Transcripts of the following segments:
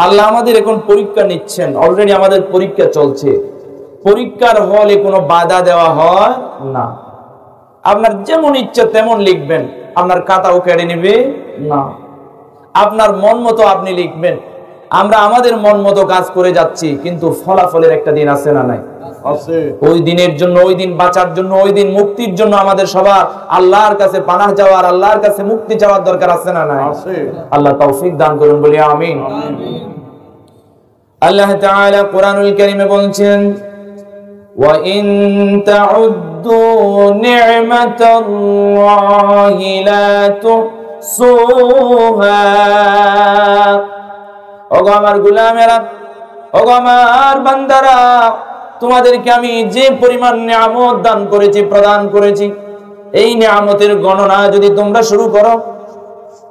আল্লাহ আমাদের এখন পরীক্ষা নিচ্ছেন, অলরেডি আমাদের পরীক্ষা চলছে। পরীক্ষার হলে কোনো বাধা দেওয়া হয় না। আপনার যেমন ইচ্ছা তেমন লিখবেন, আপনার খাতাও কেড়ে নেবে না। আপনার মন মতো আপনি লিখবেন। আমরা আমাদের মন মতো কাজ করে যাচ্ছি, কিন্তু ফলাফলের একটা দিন আছে না নাই? ওই দিনের জন্য, ওই দিন বাঁচার জন্য, ওই দিন মুক্তির জন্য আমাদের সবার আল্লাহর কাছে পানাহ যাওয়ার, আল্লাহর কাছে মুক্তি চাওয়ার দরকার আছে না নাই? আল্লাহ তৌফিক দান করুন, বলি আমিন। আল্লাহ তাআলা কোরআনুল কারীমে বলছেন, ওয়া ইন তাউদ্দু নি'মাতাল্লাহি লা তুহসুহা। ওগো আমার গোলামেরা, ওগো আমার বান্দারা, তোমাদেরকে আমি যে পরিমাণ নিয়ামত দান করেছি, প্রদান করেছি, এই নিয়ামতের গণনা যদি তোমরা শুরু করো,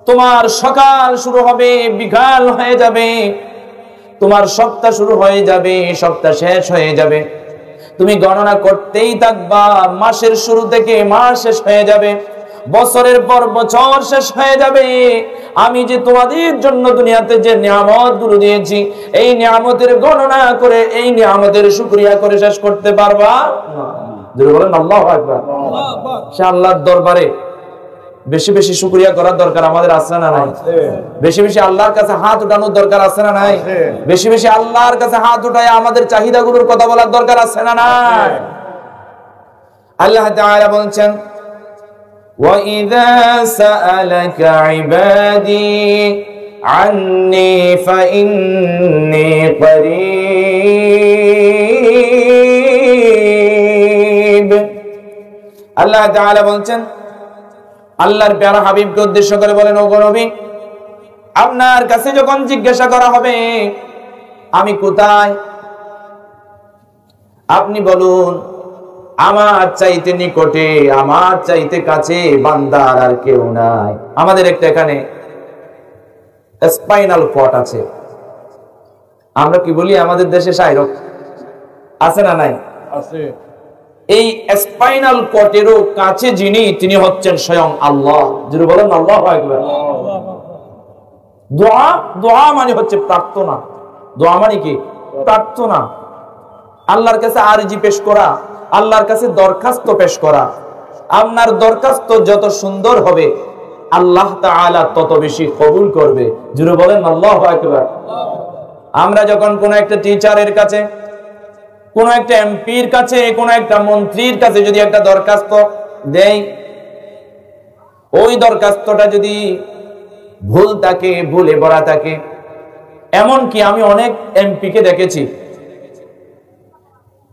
তোমার সকাল শুরু হবে, বিকাল হয়ে যাবে, তোমার সপ্তাহ শুরু হয়ে যাবে, সপ্তাহ শেষ হয়ে যাবে, তুমি গণনা করতেই থাকবা, মাসের শুরু থেকে মাস শেষ হয়ে যাবে, বছরের পর বছর শেষ হয়ে যাবে। আমি যে তোমাদের জন্য দুনিয়াতে যে নিয়ামতগুলো দিয়েছি, এই নিয়ামতের গণনা করে, এই নিয়ামতের শুকরিয়া করে শেষ করতে পারবা না। যদি বলেন আল্লাহু আকবার। সে আল্লাহর দরবারে বেশি বেশি শুকরিয়া করার দরকার আমাদের আছে না নাই? বেশি বেশি আল্লাহর কাছে হাত উঠানোর দরকার আছে না নাই? বেশি বেশি আল্লাহর কাছে হাত উঠায় আমাদের চাহিদাগুলোর কথা বলার দরকার আছে না নাই? আল্লাহ তাআলা বলেন, وَإِذَا سَأَلَكَ عِبَادِي عَنِّي فَإِنِّي قَرِيبٌ। আল্লাহ তাআলা বলেন, আল্লাহর প্যারা হাবিবকে উদ্দেশ্য করে বলেন, ওগো নবী, আপনার কাছে যখন জিজ্ঞাসা করা হবে আমি কোথায়, আপনি বলুন আমার চাইতে নিকটে, আমার চাইতে কাছে বান্দার আর কেউ নাই। আমাদের একটা এখানে স্পাইনাল কর্ড আছে, আমরা কি বলি আমাদের দেশে শায়রক আছে না নাই? আছে। এই স্পাইনাল কর্ডেরও কাছে যিনি, তিনি হচ্ছেন স্বয়ং আল্লাহ। যদি বলেন আল্লাহু আকবার। দোয়া, দোয়া মানে হচ্ছে প্রার্থনা। দোয়া মানে কি? প্রার্থনা। আল্লাহর কাছে আরজি পেশ করা, আল্লাহর কাছে দরখাস্ত পেশ করা। আপনার দরখাস্ত যত সুন্দর হবে, আল্লাহ তাআলা তত বেশি কবুল করবে। জোরে বলেন আল্লাহু আকবার। আমরা যখন কোন একটা টিচারের কাছে, কোন একটা এমপির কাছে, কোন একটা মন্ত্রীর কাছে যদি একটা দরখাস্ত দেই, ওই দরখাস্তটা যদি ভুল থাকে, ভুলে ভরা থাকে, এমন কি আমি অনেক এমপিকে দেখেছি,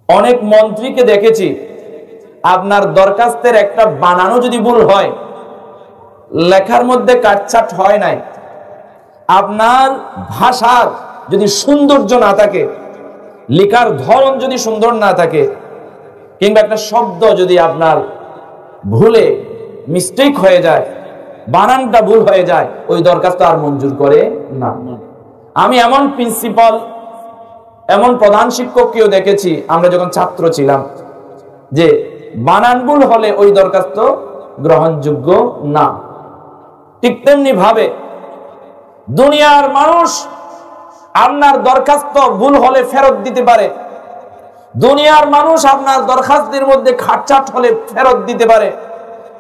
অনেক মন্ত্রীকে দেখেছি, আপনার দরখাস্তের একটা বানানো যদি ভুল হয়, লেখার মধ্যে কাটছাট হয় নাই, আপনার ভাষার যদি সৌন্দর্য না থাকে, লেখার ধরন যদি সুন্দর না থাকে, কিংবা একটা শব্দ যদি আপনার ভুলে মিস্টেক হয়ে যায়, বানানটা ভুল হয়ে যায়, ওই দরখাস্ত আর মঞ্জুর করে না। আমি এমন প্রিন্সিপাল, এমন প্রধান শিক্ষককেও দেখেছি আমরা যখন ছাত্র ছিলাম, যে বানান ভুল হলে ওই দরখাস্ত গ্রহণযোগ্য না। ঠিক তেমনি ভাবে দুনিয়ার মানুষ আপনার দরখাস্ত ভুল হলে ফেরত দিতে পারে, দুনিয়ার মানুষ আপনার দরখাস্তের মধ্যে খাটছাট হলে ফেরত দিতে পারে,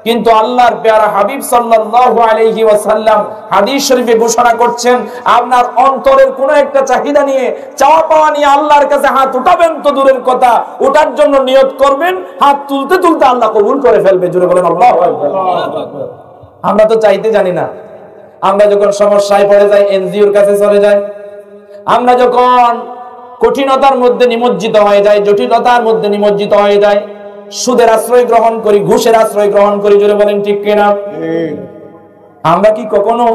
কিন্তু আল্লাহর প্যারা হাবিব সাল্লাল্লাহু আলাইহি ওয়াসাল্লাম হাদিস শরীফে ঘোষণা করছেন, আপনার অন্তরের কোন একটা চাহিদা নিয়ে, চাওয়া পাওয়া নিয়ে আল্লাহর কাছে হাত উঠাবেন তো দূরের কথা, ওটার জন্য নিয়ত করবেন, হাত তুলতে তুলতে আল্লাহ কবুল করে ফেলবে। জোরে বলেন আল্লাহু আকবার। আমরা তো চাইতে জানি না। আমরা যখন সমস্যায় পড়ে যাই, এনজিওর কাছে চলে যাই, আমরা যখন কঠিনতার মধ্যে নিমজ্জিত হয়ে যাই, জটিলতার মধ্যে নিমজ্জিত হয়ে যাই, সুদের আশ্রয় গ্রহণ করি, ঘুষের আশ্রয় গ্রহণ করি, জোরে বলেন ঠিক কিনা? আমরা কি কখনো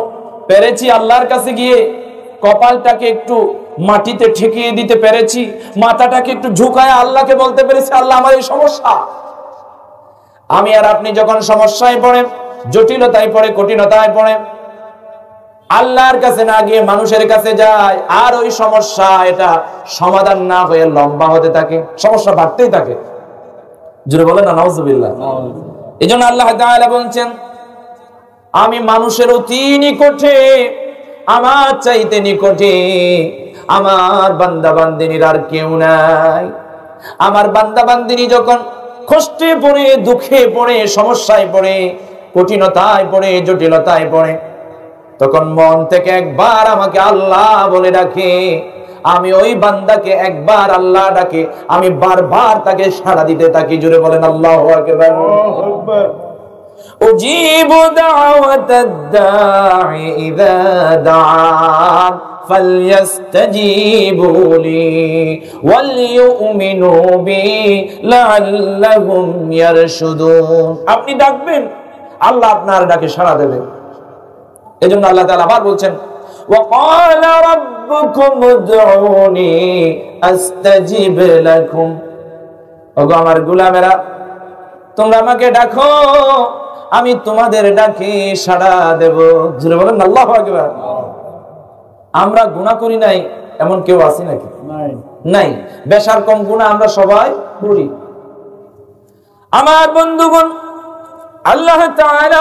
পেরেছি আল্লাহর কাছে গিয়ে কপালটাকে একটু মাটিতে ঠেকিয়ে দিতে পেরেছি, মাথাটাকে একটু ঝুঁকায় আল্লাহকে বলতে পেরেছি, আল্লাহ আমার এই সমস্যা? আমি আর আপনি যখন সমস্যায় পড়ে, জটিলতায় পড়ে, কঠিনতায় পড়ে, আল্লাহর কাছে না গিয়ে মানুষের কাছে যায়, আর ওই সমস্যা এটা সমাধান না হয়ে লম্বা হতে থাকে, সমস্যা বাড়তেই থাকে। জোরে বলেন না নাউজুবিল্লাহ। এজন্য আল্লাহ তাআলা বলেন, আমি মানুষের অতি নিকটে, আমার চাইতে নিকটে আমার বান্দা বান্দিনীর আর কেউ নাই। আমার বান্দা বান্দিনী যখন কষ্টে পড়ে, দুঃখে পড়ে, সমস্যায় পড়ে, কঠিনতায় পড়ে, জটিলতায় পড়ে, তখন মন থেকে একবার আমাকে আল্লাহ বলে ডাকে, আমি ওই বান্দাকে একবার আল্লাহ ডাকে, আমি বারবার তাকে সাড়া দিতে থাকি। জুড়ে বলেন আল্লাহু আকবার। উজিবু দাওয়াতাদ দাঈ ইযা দাআন ফালইস্তাজিবু লি ওয়ালইউমিনু বি লাআল্লাহুম ইয়ারশুদুন। আপনি ডাকবেন, আল্লাহ আপনার ডাকে সাড়া দেবে। এজন্য আল্লাহ তাআলা আবার বলছেন, وقال ربكم ادعوني استجب لكم। ওগো আমার গোলামেরা, তোমরা আমাকে ডাকো, আমি তোমাদের ডাকে সাড়া দেব। জোরে বলেন আল্লাহু আকবার। আমরা গুনাহ করি নাই এমন কেউ আছে নাকি? নাই। বেশার কম গুনাহ আমরা সবাই করি। আমার বন্ধুগণ, আল্লাহ তাআলা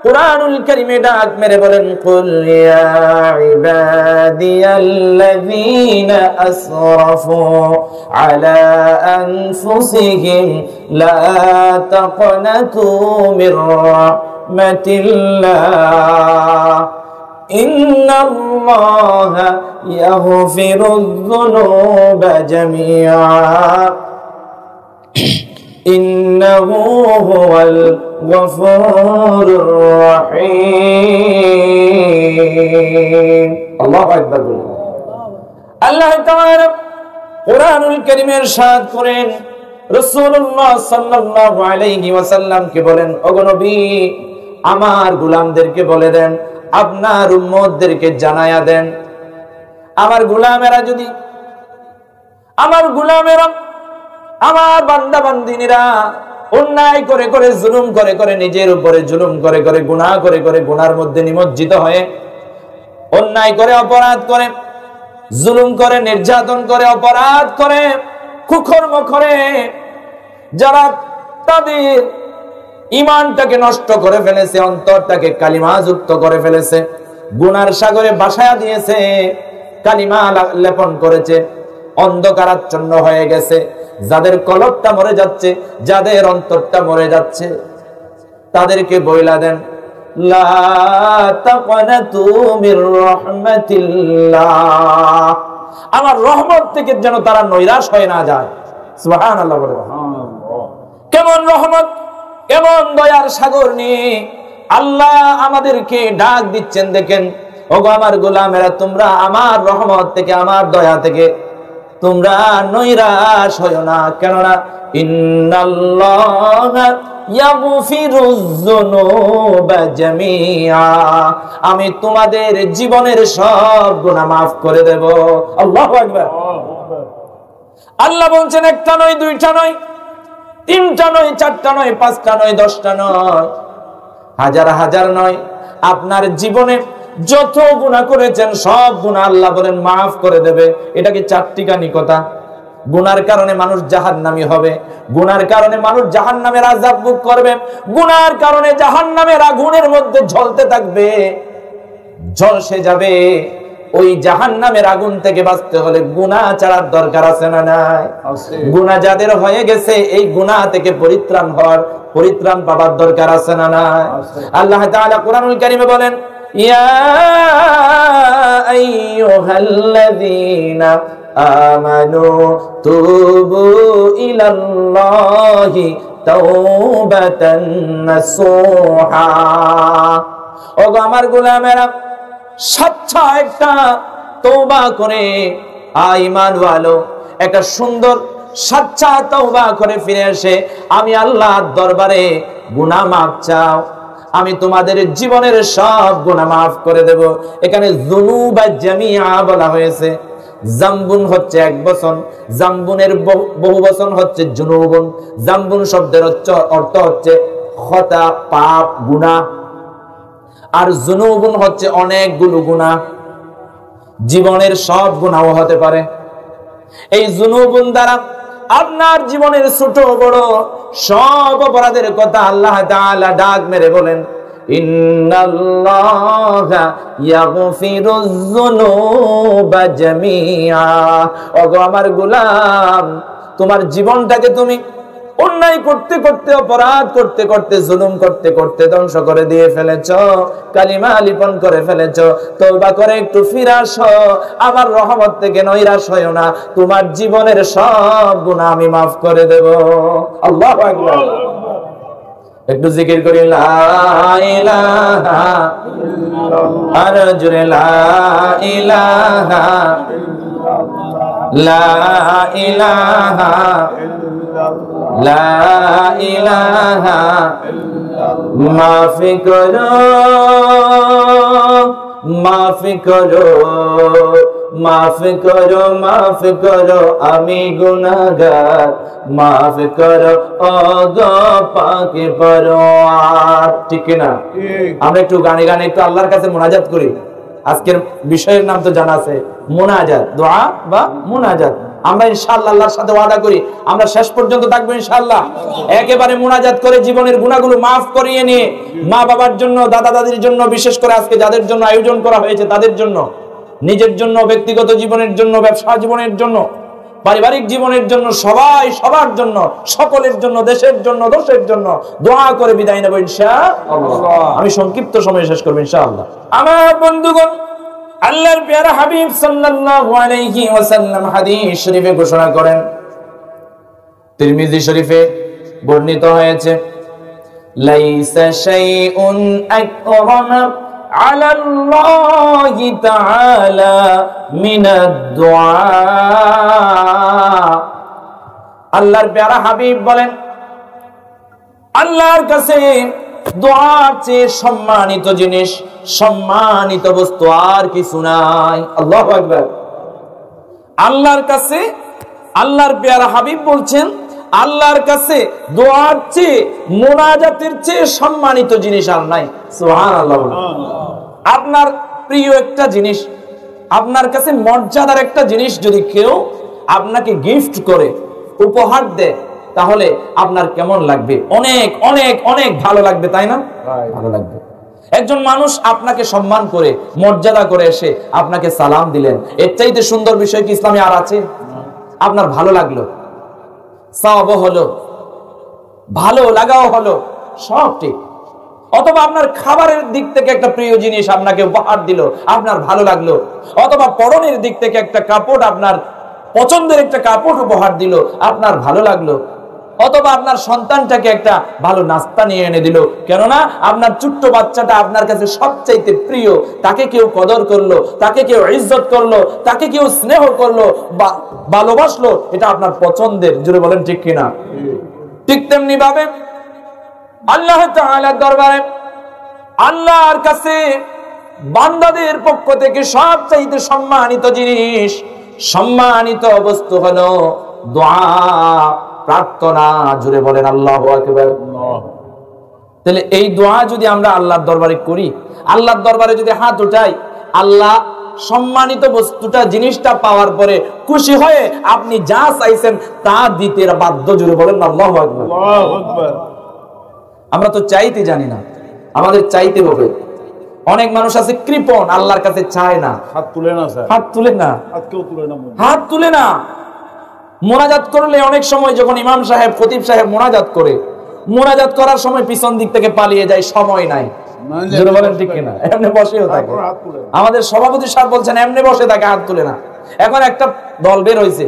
কুরআনুল কারীমে ডাক মেরে বলেন, কুল ইয়া ইবাদিয়াল্লাযীনা আসরাফু আলা আনফুসিহিম লা তাকনাতু মির রাহমাতিল্লাহ ইন্নাল্লাহা ইয়াগফিরুয-যুনুবা জামিআ ইন্নাহু হুয়াল গফুরুর রহিম। আল্লাহু আকবার বলুন। আল্লাহ তাআলা কুরআনুল কারীমে ইরশাদ করেন, রাসূলুল্লাহ সাল্লাল্লাহু আলাইহি ওয়াসাল্লামকে বলেন, ওগো নবী, আমার গোলামদেরকে বলে দেন, আপনার উম্মতদেরকে জানায়া দেন, আমার গোলামেরা যদি, আমার গোলামেরা, আমার বান্দা বান্দিনীরা অন্যায় করে করে, জুলুম করে করে, নিজের উপরে জুলুম করে করে, গুনাহ করে করে, গুনার মধ্যে নিমজ্জিত হয়ে, অন্যায় করে, অপরাধ করে, জুলুম করে, নির্যাতন করে, অপরাধ করে, কুকর্ম করে, যারা তাদের ঈমানটাকে নষ্ট করে ফেলেছে, অন্তরটাকে কালিমাযুক্ত করে ফেলেছে, গুনার সাগরে ভাসায়া দিয়েছে, কালিমা লেপন করেছে, অন্ধকারাচ্ছন্ন হয়ে গেছে, যাদের কলবটা মরে যাচ্ছে, যাদের অন্তরটা মরে যাচ্ছে, তাদেরকে বইলা দেন, লা তাকনাতু মির রাহমাতিল্লাহ, আমার রহমত থেকে যেন তারা নৈরাশ হয়ে না যায়। সুবহানাল্লাহ বলে। কেমন রহমত, কেমন দয়ার সাগর নিয়ে আল্লাহ আমাদেরকে ডাক দিচ্ছেন। দেখেন, ওগো আমার গোলামেরা, তোমরা আমার রহমত থেকে, আমার দয়া থেকে তোমরা নৈরাশ হয়ো না। কেননা ইন্নাল্লাহা ইয়াগফিরুয-যুনুবা জামিআ, আমি তোমাদের জীবনের সব গুনাহ মাফ করে দেব। আল্লাহু আকবার। আল্লাহ বলছেন, একটা নয়, দুইটা নয়, তিনটা নয়, চারটা নয়, পাঁচটা নয়, 10টা নয়, হাজার হাজার নয়, আপনার জীবনে যত গুনাহ করেছেন সব গুনাহ আল্লাহ বলেন মাফ করে দেবে। এটা কি চারটিখানি কথা? গুনার কারণে মানুষ জাহান্নামী হবে, গুনার কারণে মানুষ জাহান্নামের আযাব ভোগ করবে, গুনার কারণে জাহান্নামের আগুনের মধ্যে জ্বলতে থাকবে, ঝলসে যাবে। ওই জাহান্নামের আগুন থেকে বাঁচতে হলে গুনাহ ছাড়ার দরকার আছে না নাই? গুনাহ যাদের হয়ে গেছে, এই গুনাহ থেকে পরিত্রাণ পাবার দরকার আছে না নাই? আল্লাহ তাআলা কুরআনুল কারীমে বলেন, ইয়া আইয়ুহাল্লাযীনা আমানু তুবু ইলাল্লাহি তাওবাতান নাসুহা। ওগো আমার গোলামেরা, সচ্চা একটা তওবা করে, ঈমান ওয়ালো একটা সুন্দর সচ্চা তওবা করে ফিরে এসে আমি আল্লাহর দরবারে গুনাহ মাফ চাও, আমি তোমাদের জীবনের সব গুনাহ মাফ করে দেব। এখানে যুনুবা জামিআ বলা হয়েছে। জামবুন হচ্ছে এক বচন, জামবুনের বহু বচন হচ্ছে জুনুবুন। জামবুন শব্দের অর্থ হচ্ছে খতা, পাপ, গুনাহ, আর জুনুবুন হচ্ছে অনেকগুলো গুনাহ, জীবনের সব গুনাহ হতে পারে। এই জুনুবুন দ্বারা আপনার জীবনের ছোট বড় সব অপরাধের কথা আল্লাহ তাআলা ডাক মেরে বলেন, ইন্নাল্লাহা ইয়াগফিরুয যুনুবা জামিআ। ওগো আমার গোলাম, তোমার জীবনটাকে তুমি অন্যায় করতে করতে, অপরাধ করতে করতে, জুলুম করতে করতে ধ্বংস করে দিয়ে ফেলেছো, কালিমা লিপন করে ফেলেছো। তওবা করে একটু ফিরে আসো, আমার রহমত থেকে নৈরাশ হয়ো না, তোমার জীবনের সব গুনাহ আমি মাফ করে দেব। আল্লাহু আকবার। একটু জিকির করি লা ইলাহা ইল্লাল্লাহ, আর জোরে লা ইলাহা লা ইলাহা লা ইলাহা মাফি করো, মাফ করো, মাফ করো, মাফ করো, আমি গুনাহগার, মাফ করো ও গো পাকে পরওয়ার। ঠিক না? আমরা একটু গানে গানে একটু আল্লাহর কাছে মুনাজাত করি। আজকের বিষয়ের নাম তো জানা আছে, মুনাজাত, দোয়া বা মুনাজাত। আমরা ইনশাআল্লাহ আল্লাহর সাথে ওয়াদা করি আমরা শেষ পর্যন্ত থাকবো ইনশাআল্লাহ। একেবারে মুনাজাত করে জীবনের গুনাহগুলো মাফ করিয়ে নিয়ে, মা বাবার জন্য, দাদা দাদির জন্য, বিশেষ করে আজকে যাদের জন্য আয়োজন করা হয়েছে তাদের জন্য, নিজের জন্য, ব্যক্তিগত জীবনের জন্য, ব্যবসা জীবনের জন্য, পারিবারিক জীবনের জন্য, সবাই সবার জন্য, সকলের জন্য, দেশের জন্য, দোষের জন্য দোয়া করে বিদায় নেব ইনশাআল্লাহ। আমি সংক্ষিপ্ত সময় শেষ করব ইনশাআল্লাহ। আমার বন্ধুগণ, আল্লাহর প্যারা হাবিব সাল্লাল্লাহু আলাইহি ওয়াসাল্লাম হাদিস শরীফে ঘোষণা করেন, তিরমিজি শরীফে বর্ণিত হয়েছে, লাইসা শাইউন আকরামা আলা আল্লাহি তাআলা মিনাদ দুআ। আল্লাহর প্যারা হাবিব বলেন, আল্লাহর কাছে দোয়ার চেয়ে সম্মানিত জিনিস, সম্মানিত বস্তু আর কিছু নাই। আল্লাহু আকবার। আল্লাহর কাছে, আল্লাহর প্যারা হাবিব বলছেন, আল্লাহর কাছে দোয়ার চেয়ে, মুনাজাতের চেয়ে সম্মানিত জিনিস আর নাই। সুবহানাল্লাহ। আপনার প্রিয় একটা জিনিস, আপনার কাছে মর্যাদার একটা জিনিস যদি কেউ আপনাকে গিফট করে, উপহার দেয়, তাহলে আপনার কেমন লাগবে? অনেক অনেক অনেক ভালো লাগবে, তাই না? ভালো লাগবে। একজন মানুষ আপনাকে সম্মান করে, মর্যাদা করে এসে আপনাকে সালাম দিলেন, এর চাইতে সুন্দর বিষয় কি ইসলামে আর আছে? আপনার ভালো লাগলো, সওয়াবও হলো, ভালো লাগাও হলো, সব ঠিক। অথবা আপনার খাবারের দিক থেকে একটা প্রিয় জিনিস আপনাকে উপহার দিল, আপনার ভালো লাগলো। অথবা পরনের দিক থেকে একটা কাপড়, আপনার পছন্দের একটা কাপড় উপহার দিল, আপনার ভালো লাগলো। অথবা আপনার সন্তানটাকে একটা ভালো নাস্তা নিয়ে এনে দিল, কেননা আপনার ছোট্ট বাচ্চাটা আপনার কাছে সবচাইতে প্রিয়, তাকে কেউ কদর করলো, তাকে কেউ ইজ্জত করলো, তাকে কেউ স্নেহ করলো, ভালোবাসলো, এটা আপনার পছন্দের। জোরে বলেন ঠিক কিনা? ঠিক তেমনি ভাবে আল্লাহ তাআলার দরবারে, আল্লাহর কাছে বান্দাদের পক্ষ থেকে সবচাইতে সম্মানিত জিনিস, সম্মানিত বস্তু হলো দোয়া, প্রার্থনা। জুড়ে বলেন আল্লাহু আকবার। তাহলে এই দোয়া যদি আমরা আল্লাহর দরবারে করি, আল্লাহর দরবারে যদি হাত উঠাই, আল্লাহ সম্মানিত বস্তুটা, জিনিসটা পাওয়ার পরে খুশি হয়ে আপনি যা চাইছেন তা দিতে বাধ্য। জুড়ে বলেন আল্লাহু আকবার। আমরা তো চাইতে জানি না, আমাদের চাইতে হবে। অনেক মানুষ আছে কৃপণ, আল্লাহর কাছে চায় না, হাত তুলে না, হাত তুলে না, হাত তুলে না। মোনাজাত করলে অনেক সময় যখন ইমাম সাহেব, খতিব সাহেব মোনাজাত করে, মোনাজাত করার সময় পিছন দিক থেকে পালিয়ে যায়, সময় নাই। জোরে বলেন ঠিক কিনা? এমনি বসেও থাকে। আমাদের সভাপতি সাহেব বলছেন এমনি বসে থাকে, হাত তুলে না। এখন একটা দল বের হয়েছে,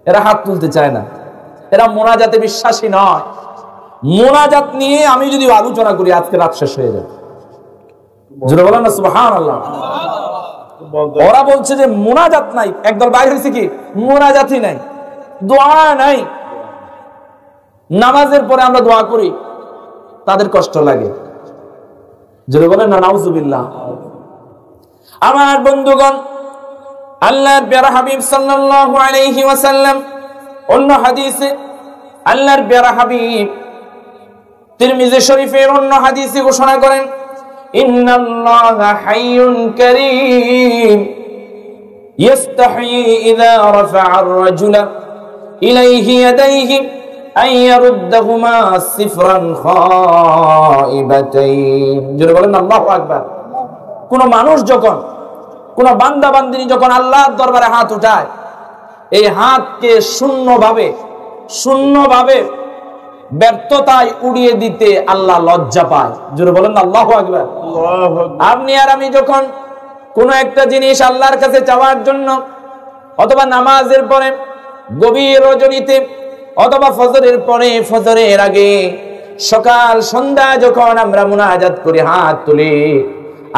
এরা হাত তুলতে চায় না, এরা মোনাজাতে বিশ্বাসী নয়। মোনাজাত নিয়ে আমি যদি আলোচনা করি, আজকে রাত শেষ হয়ে যাবে। জোরে বলেন না সুবহানাল্লাহ। ওরা বলছে যে মুনাজাত নাই, একদল বাইরে হয়েছে কি মুনাজাতই নাই, দোয়া নাই। নামাজের পরে আমরা দোয়া করি, তাদের কষ্ট লাগে। জোরে বলেন না নাউজুবিল্লাহ। আমার বন্ধুগণ, আল্লাহর প্যারা হাবিব সাল্লাল্লাহু আলাইহি ওয়াসাল্লাম অন্য হাদিসে, আল্লাহর প্যারা হাবিব তিরমিজি শরীফের অন্য হাদিসে ঘোষণা করেন, ইন্নাল্লাহা হাইয়ুন কারীম ইস্তাহয়ী ইযা রাফা'a আর-রাজুলা ইলাইহি ইয়াদাইহি আইয়ারুদ্দাহুমা সিফরান খাইবাতাইন। জোরে বলেন আল্লাহু আকবার। কোন মানুষ যখন, কোন বান্দা বান্দিনী যখন আল্লাহর দরবারে হাত উঠায়, এই হাতকে শূন্যভাবে ব্যর্থতায় উড়িয়ে দিতে আল্লাহ লজ্জা পায়। জোরে বলেন আল্লাহু আকবার। আপনি আর আমি যখন কোন একটা জিনিস আল্লাহর কাছে চাওয়ার জন্য, অথবা নামাজের পরে গভীর রজনীতে, অথবা ফজরের পরে ফজরের আগে, সকাল সন্ধ্যা যখন আমরা মুনাজাত করি, হাত তুলি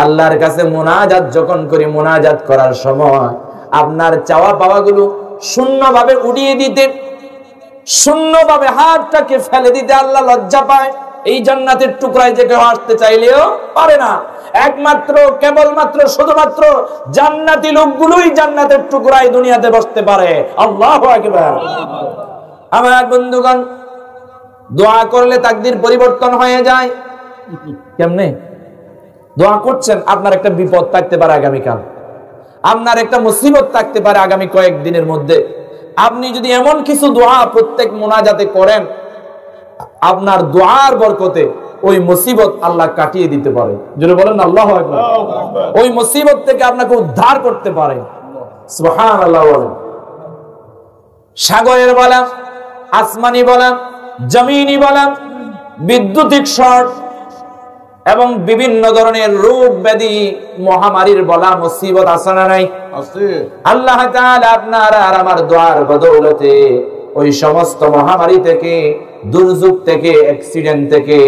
আল্লাহর কাছে মুনাজাত যখন করি, মুনাজাত করার সময় আপনার চাওয়া পাওয়াগুলো শূন্যভাবে উড়িয়ে দিতে, শূন্যভাবে হাতটাকে ফেলে দিতে আল্লাহ লজ্জা পায়। এই জান্নাতের টুকরায় যে কেউ আসতে চাইলেও পারে না, একমাত্র কেবলমাত্র শুধুমাত্র জান্নাতি লোকগুলোই জান্নাতের টুকরায় দুনিয়াতে বসতে পারে। আল্লাহু আকবার। আমার বন্ধুগণ, দোয়া করলে তাকদীর পরিবর্তন হয়ে যায়। কেমনে? দোয়া করছেন, আপনার একটা বিপদ থাকতে পারে আগামীকাল, আপনার একটা মুসিবত থাকতে পারে আগামী কয়েকদিনের মধ্যে। আপনি যদি এমন কিছু দোয়া প্রত্যেক মুনাজাতে করেন, আপনার দোয়ার বরকতে ওই মুসিবত আল্লাহ কাটিয়ে দিতে পারে। যদি বলেন আল্লাহু আকবার। ওই মুসিবত থেকে আপনাকে উদ্ধার করতে পারে। সুবহানাল্লাহ। বলেন সাগরের বলেন, আসমানি বলেন, জমিনি বলেন, বিদ্যুতিক শর্ট এবং বিভিন্ন ধরনের রোগ ব্যাধি মহামারীর বলা মুসিবত আছে না নাই? আছে। আল্লাহ তাআলা আপনার আর আমার দোয়ার বদৌলতে ওই সমস্ত মহামারী থেকে, দুর্যোগ থেকে, অ্যাক্সিডেন্ট থেকে,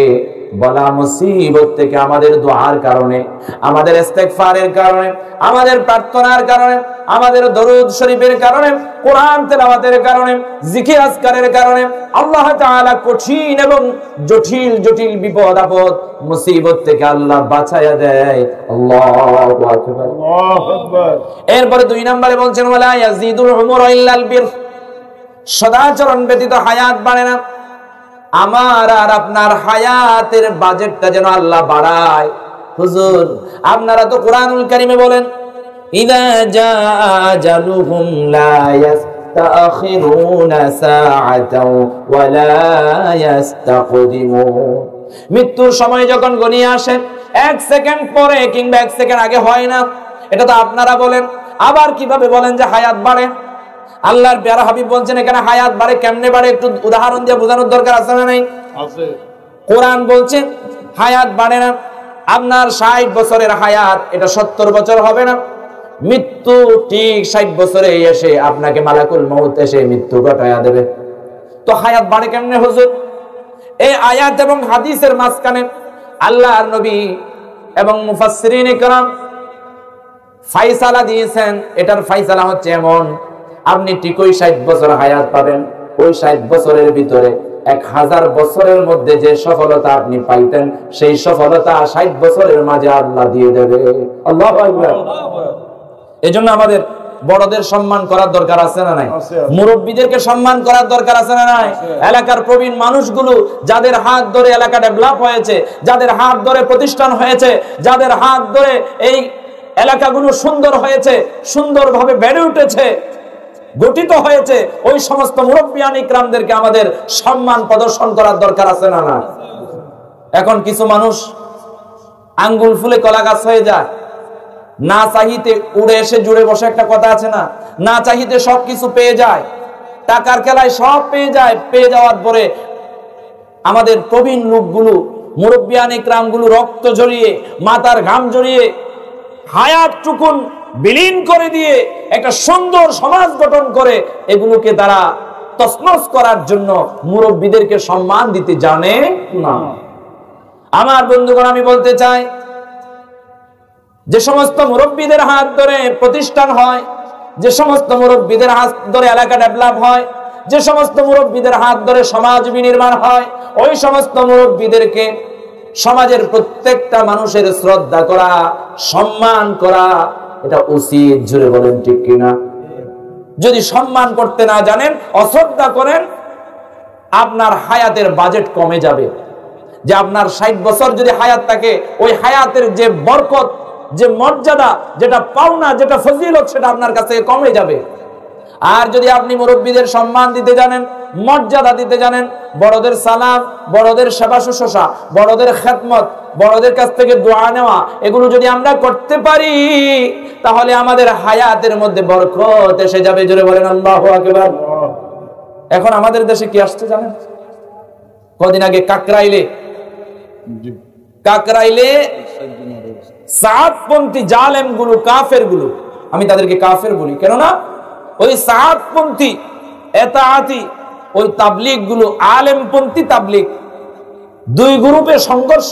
বলা মুসিবত থেকে আমাদের দোয়ার কারণে, আমাদের ইস্তেগফারের কারণে, আমাদের প্রার্থনার কারণে, আমাদের দরুদ শরীফের কারণে, কোরআন তেলাওয়াতের কারণে, জিকির আজকারের কারণে আল্লাহ তাআলা কঠিন এবং জটিল জটিল বিপদ আপদ মুসিবত থেকে আল্লাহ বাঁচায়া দেয়। আল্লাহু আকবার। আল্লাহু আকবার। এরপরে 2 নম্বরে বলছেন, ওয়ালা ইয়াজিদুল উমরা ইল্লাল বির। সদাচরণ ব্যতীত হায়াত বাড়ে না। আমার আর আপনার হায়াতের বাজেটটা যেন আল্লাহ বাড়ায়। হুজুর, আপনারা তো কোরআনুল কারীমে বলেন, ইযা জাআ আজালুহুম লা ইস্তাখিরুনা সাআতাও ওয়া লা ইস্তাকদিমুন। মৃত্যুর সময় যখন ঘনিয়ে আসে, 1 সেকেন্ড পরে কিংবা 1 সেকেন্ড আগে হয় না। এটা তো আপনারা বলেন। আবার কিভাবে বলেন যে হায়াত বাড়ে? আল্লাহর প্যারা হাবিব বলছেন এখানে হায়াত বাড়ে কেমনে বাড়ে একটু উদাহরণ দিয়ে বোঝানোর দরকার আছে না নাই? আছে। কোরআন বলছে হায়াত বাড়ে না। আপনার 60 বছরের হায়াত, এটা 70 বছর হবে না। মৃত্যু ঠিক 60 বছরে এসে আপনাকে মালাকুল মউত এসে মৃত্যু ঘটায়া দেবে। তো হায়াত বাড়ে কেমনে হুজুর? এই আয়াত এবং হাদিসের মাঝখানে আল্লাহর নবী এবং মুফাসসিরিনে কেরাম ফায়সালা দিয়েছেন। এটার ফায়সালা হচ্ছে এমন, আপনি ঠিকই 60 বছর হায়াত পাবেন। ওই 60 বছরের ভিতরে 1000 বছরের মধ্যে যে সফলতা আপনি পাইতেন, সেই সফলতা 60 বছরের মাঝে আল্লাহ দিয়ে দেবে। আল্লাহু আকবার। এজন্য আমাদের বড়দের সম্মান করার দরকার আছে না নাই? মুরব্বীদেরকে সম্মান করার দরকার আছে না নাই? এলাকার প্রবীণ মানুষগুলো যাদের হাত ধরে এলাকা ডেভেলপ হয়েছে, যাদের হাত ধরে প্রতিষ্ঠান হয়েছে, যাদের হাত ধরে এই এলাকাগুলো সুন্দর হয়েছে, সুন্দরভাবে বেড়ে উঠেছে, গঠিত হয়েছে, ওই সমস্ত মুরব্বিয়ান ইকরামদেরকে আমাদের সম্মান প্রদর্শন করার দরকার আছে না না? এখন কিছু মানুষ আঙ্গুল ফুলে কলা গাছ হয়ে যায়, না চাহিতে উড়ে এসে জুড়ে বসে একটা কথা আছে না, না চাহিতে সবকিছু পেয়ে যায়, টাকার খেলায় সব পেয়ে যায়। পেয়ে যাওয়ার পরে আমাদের প্রবীণ লোকগুলো, মুরব্বিয়ান ইকরামগুলো রক্ত ঝরিয়ে, মাথার ঘাম ঝরিয়ে, হায়াত টুকুন বিলীন করে দিয়ে একটা সুন্দর সমাজ গঠন করে এগুলোকে তারা তছনছ করার জন্য মুরব্বীদেরকে সম্মান দিতে জানে না। আমার বন্ধুগণ, আমি বলতে চাই, যে সমস্ত মুরব্বীদের হাত ধরে প্রতিষ্ঠান হয়, যে সমস্ত মুরব্বীদের হাত ধরে এলাকা ডেভেলপ হয়, যে সমস্ত মুরব্বীদের হাত ধরে সমাজ বিনির্মাণ হয়, ওই সমস্ত মুরব্বীদেরকে সমাজের প্রত্যেকটা মানুষের শ্রদ্ধা করা, সম্মান করা, এটা উচিত। জুড়ে বলেন ঠিক কিনা? যদি সম্মান করতে না জানেন, অশ্রদ্ধা করেন, আপনার হায়াতের বাজেট কমে যাবে। যে আপনার 60 বছর যদি হায়াত থাকে, ওই হায়াতের যে বরকত, যে মর্যাদা, যেটা পাওনা, যেটা ফজিলত, সেটা আপনার কাছে কমে যাবে। আর যদি আপনি মুরব্বীদের সম্মান দিতে জানেন, মর্যাদা দিতে জানেন, বড়দের সালাম, বড়দের সেবা শুশ্রূষা, বড়দের খেদমত, বড়দের কাছ থেকে দোয়া নেওয়া, এগুলো যদি আমরা করতে পারি তাহলে আমাদের হায়াতের মধ্যে বরকত এসে যাবে। জোরে বলেন আল্লাহু আকবার। এখন আমাদের দেশে কি আসছে জানেন? কদিন আগে কাকরাইলে সাদপন্থী জালেম গুলো, কাফের গুলো, আমি তাদেরকে কাফের বলি, কেননা ওই সাদপন্থী এতাআতি ওই তাবলীগ গুলো, আলেমপন্থী তাবলীগ, দুই গ্রুপের সংঘর্ষ।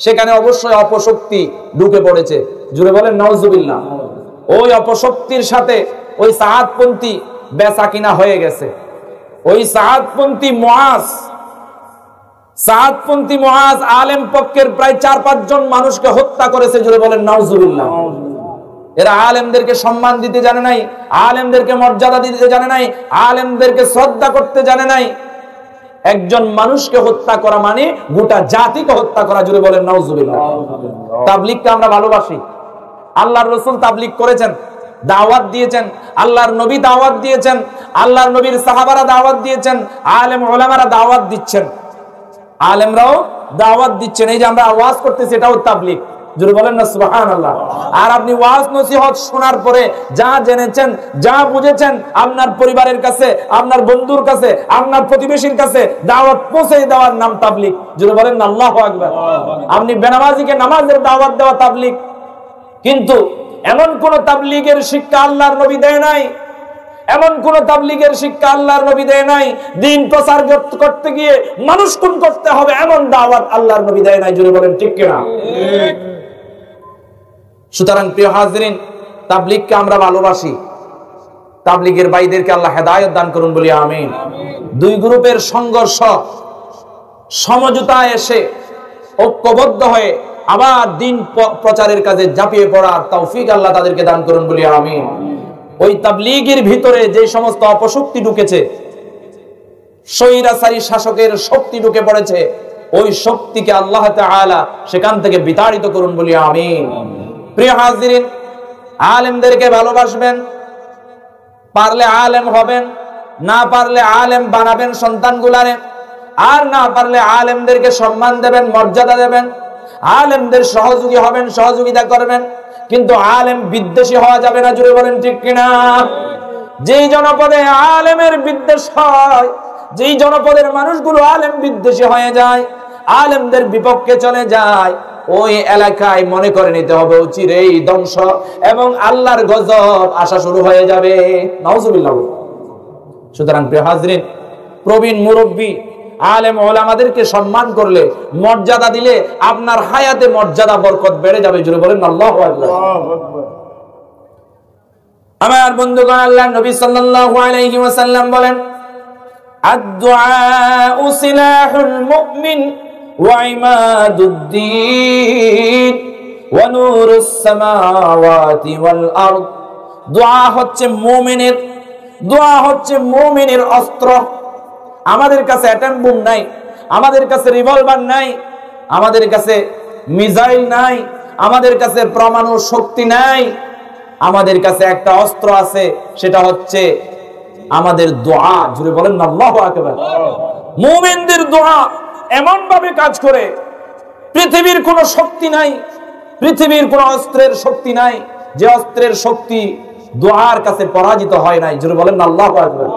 সেখানে অবশ্যই অপশক্তি ঢুকে পড়েছে। জুড়ে বলেন নাউজুবিল্লাহ। ওই অপশক্তির সাথে ওই সাদপন্থী বেচা কিনা হয়ে গেছে। ওই সাদপন্থী মুআজ আলেম পক্ষের প্রায় 4-5 জন মানুষকে হত্যা করেছে। জুড়ে বলেন নাউজুবিল্লাহ। এরা আলেমদেরকে সম্মান দিতে জানে নাই, আলেমদেরকে মর্যাদা দিতে জানে নাই, আলেমদেরকে শ্রদ্ধা করতে জানে নাই। একজন মানুষকে হত্যা করা মানে গোটা জাতিকে হত্যা করা। জুড়ে বলেন নাউজুবিল্লাহ। তাবলীগকে আমরা ভালোবাসি। আল্লাহর রাসূল তাবলীগ করেছেন, দাওয়াত দিয়েছেন, আল্লাহর নবী দাওয়াত দিয়েছেন, আল্লাহর নবীর সাহাবারা দাওয়াত দিয়েছেন, আলেম ওলামারা দাওয়াত দিচ্ছেন, আলেমরাও দাওয়াত দিচ্ছেন। এই যে আমরা ওয়াজ করতেছি, এটাও তাবলীগ। জোরে বলেন না সুবহানাল্লাহ। আর আপনি ওয়াজ নসিহত শোনার পরে যা জেনেছেন, যা বুঝেছেন, আপনার পরিবারের কাছে, আপনার বন্ধুর কাছে, আপনার প্রতিবেশীর কাছে দাওয়াত পৌঁছে দেওয়ার নাম তাবলীগ। জোরে বলেন না আল্লাহু আকবার। আপনি বেনামাজিকে নামাজের দাওয়াত দেওয়া তাবলীগ। কিন্তু এমন কোন তাবলীগের শিক্ষা আল্লাহর নবী দেয় নাই, এমন কোন তাবলীগের শিক্ষা আল্লাহর নবী দেয় নাই। দ্বীন প্রচার করতে গিয়ে মানুষ খুন করতে হবে, এমন দাওয়াত আল্লাহর নবী দেয় নাই। জোরে বলেন ঠিক কিনা? সুতরাং প্রিয় হাজরিন, তাবলীগকে আমরা ভালোবাসি। তাবলীগের ভাইদেরকে আল্লাহ হেদায়েত দান করুন বলি আমিন। দুই গ্রুপের সংঘর্ষ, সমঝোতা এসে ঐক্যবদ্ধ হয়ে আবার দ্বীন প্রচারের কাজে ঝাঁপিয়ে পড়ার তৌফিক আল্লাহ তাদেরকে দান করুন বলি আমিন। ওই তাবলীগের ভিতরে যে সমস্ত অপশক্তি ঢুকেছে, স্বৈরাচারী শাসকের শক্তি ঢুকে পড়েছে, ওই শক্তিকে আল্লাহ তাআলা সেখান থেকে বিতাড়িত করুন বলি আমিন। প্রিয় হাজিরিন, আলেমদেরকে ভালোবাসবেন, পারলে আলেম হবেন, না পারলে আলেম বানাবেন সন্তানগুলারে, আর না পারলে আলেমদেরকে সম্মান দেবেন, মর্যাদা দেবেন, আলেমদের সহযোগী হবেন, সহযোগিতা করবেন। কিন্তু আলেম বিদ্বেষী হওয়া যাবে না। জুড়ে বলেন ঠিক কিনা? যেই জনপদে আলেমের বিদ্বেষ হয়, যেই জনপদের মানুষগুলো আলেম বিদ্বেষী হয়ে যায়, আলেমদের বিপক্ষে চলে যায়, ওই এলাকায় মনে করে নিতে হবে চিরেই ধ্বংস এবং আল্লাহর গজব আসা শুরু হয়ে যাবে। নাউজুবিল্লাহ। সুতরাং প্রিয় হাজরিন, প্রবীণ মুরব্বী আলেম ওলামাদেরকে সম্মান করলে, মর্যাদা দিলে আপনার হায়াতে মর্যাদা বরকত বেড়ে যাবে। জোরে বলেন আল্লাহু আকবার। আমার বন্ধুগণ, আল্লাহর নবী সাল্লাল্লাহু আলাইহি ওয়াসাল্লাম বলেন, আদ-দুআউ সিলাহুল মুমিন ওয়া ইমাদুদ্দিন ওয়া নূরুস সামাওয়াতি ওয়াল আরদ। দোয়া হচ্ছে মুমিনের, দোয়া হচ্ছে মুমিনের অস্ত্র। আমাদের কাছে অ্যাটম বোম নাই, আমাদের কাছে রিভলভার নাই, আমাদের কাছে মিসাইল নাই, আমাদের কাছে পরমাণু শক্তি নাই। আমাদের কাছে একটা অস্ত্র আছে, সেটা হচ্ছে আমাদের দোয়া। জুড়ে বলেন আল্লাহু আকবার। মুমিনদের দোয়া এমন ভাবে কাজ করে, পৃথিবীর কোনো শক্তি নাই, পৃথিবীর কোনো অস্ত্রের শক্তি নাই যে অস্ত্রের শক্তি দোয়ার কাছে পরাজিত হয় নাই। জুড়ে বলেন আল্লাহু আকবার।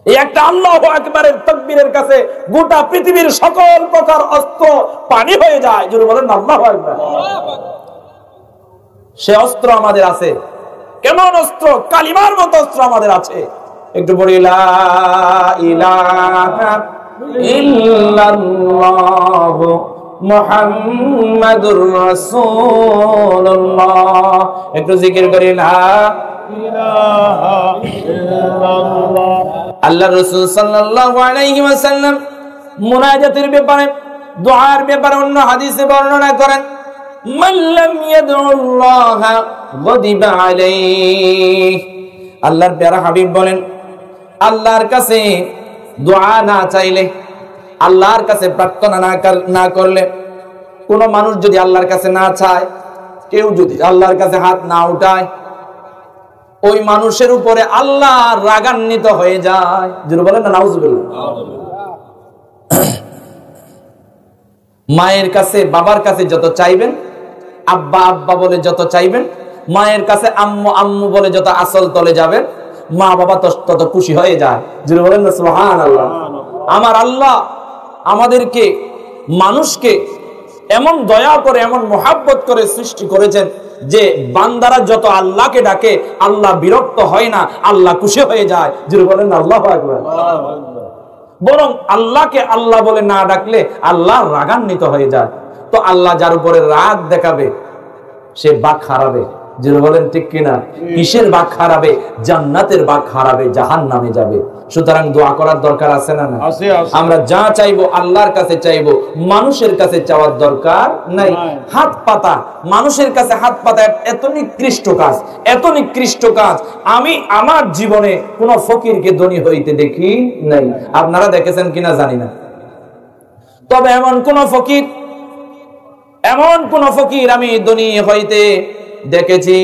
এই একটা আল্লাহু আকবারের তাকবীরের কাছে গোটা পৃথিবীর সকল প্রকার অস্ত্র পানি হয়ে যায়। জোরে বলেন আল্লাহু আকবার। সে অস্ত্র আমাদের আছে। কেমন অস্ত্র? কালিমার মতো অস্ত্র আমাদের আছে। একটু বলি লা ইলাহা ইল্লাল্লাহু মুহাম্মাদুর রাসূলুল্লাহ। একটু জিকির করি লা ইলাহা ইল্লাল্লাহ। আল্লাহর রাসূল সাল্লাল্লাহু আলাইহি ওয়াসাল্লাম মুনাজাতের ব্যাপারে, দুআর ব্যাপারে অন্য হাদিসে বর্ণনা করেন, মান লাম ইয়াদউল্লাহ গদিবা আলাইহি। আল্লাহর প্যারা হাবিব বলেন, আল্লাহর কাছে দোয়া না চাইলে, আল্লাহর কাছে প্রার্থনা না করলে, কোন মানুষ যদি আল্লাহর কাছে না চায়, কেউ যদি আল্লাহর কাছে হাত না উঠায়, ওই মানুষের উপরে আল্লাহ রাগান্বিত হয়ে যায়। জোরে বলেন না নাউজুবিল্লাহ। মায়ের কাছে বাবার কাছে যত চাইবেন, আব্বা আব্বা বলে যত চাইবেন, মায়ের কাছে আম্মু আম্মু বলে যত আসল তলে যাবেন, মা বাবা তত খুশি হয়ে যায়। জোরে বলেন না সুবহানাল্লাহ। আমার আল্লাহ আমাদেরকে মানুষকে এমন দয়া করে এমন মোহাব্বত করে সৃষ্টি করেছেন যে বান্দারা যত আল্লাহকে ডাকে আল্লাহ বিরক্ত হয় না, আল্লাহ খুশি হয়ে যায়। জোরে বলেন না আল্লাহু আকবার। বরং আল্লাহকে আল্লাহ বলে না ডাকলে আল্লাহ রাগান্বিত হয়ে যায়। তো আল্লাহ যার উপরে রাগ দেখাবে সে বাক হারাবে। জোরে বলেন ঠিক কিনা? কিসের বাক হারাবে? জান্নাতের বাক হারাবে, জাহান্নামে যাবে। সুতরাং দোয়া করার দরকার আছে না? আমরা যা চাইবো আল্লাহর কাছে চাইবো, মানুষের কাছে চাওয়ার দরকার নাই। হাত পাতা, মানুষের কাছে হাত পাতা এত নিকৃষ্ট কাজ, এত নিকৃষ্ট কাজ আমি আমার জীবনে কোন ফকিরকে ধনী হইতে দেখি নাই। আপনারা দেখেছেন কিনা জানি না, তবে এমন কোন ফকির আমি ধনী হইতে দেখেছি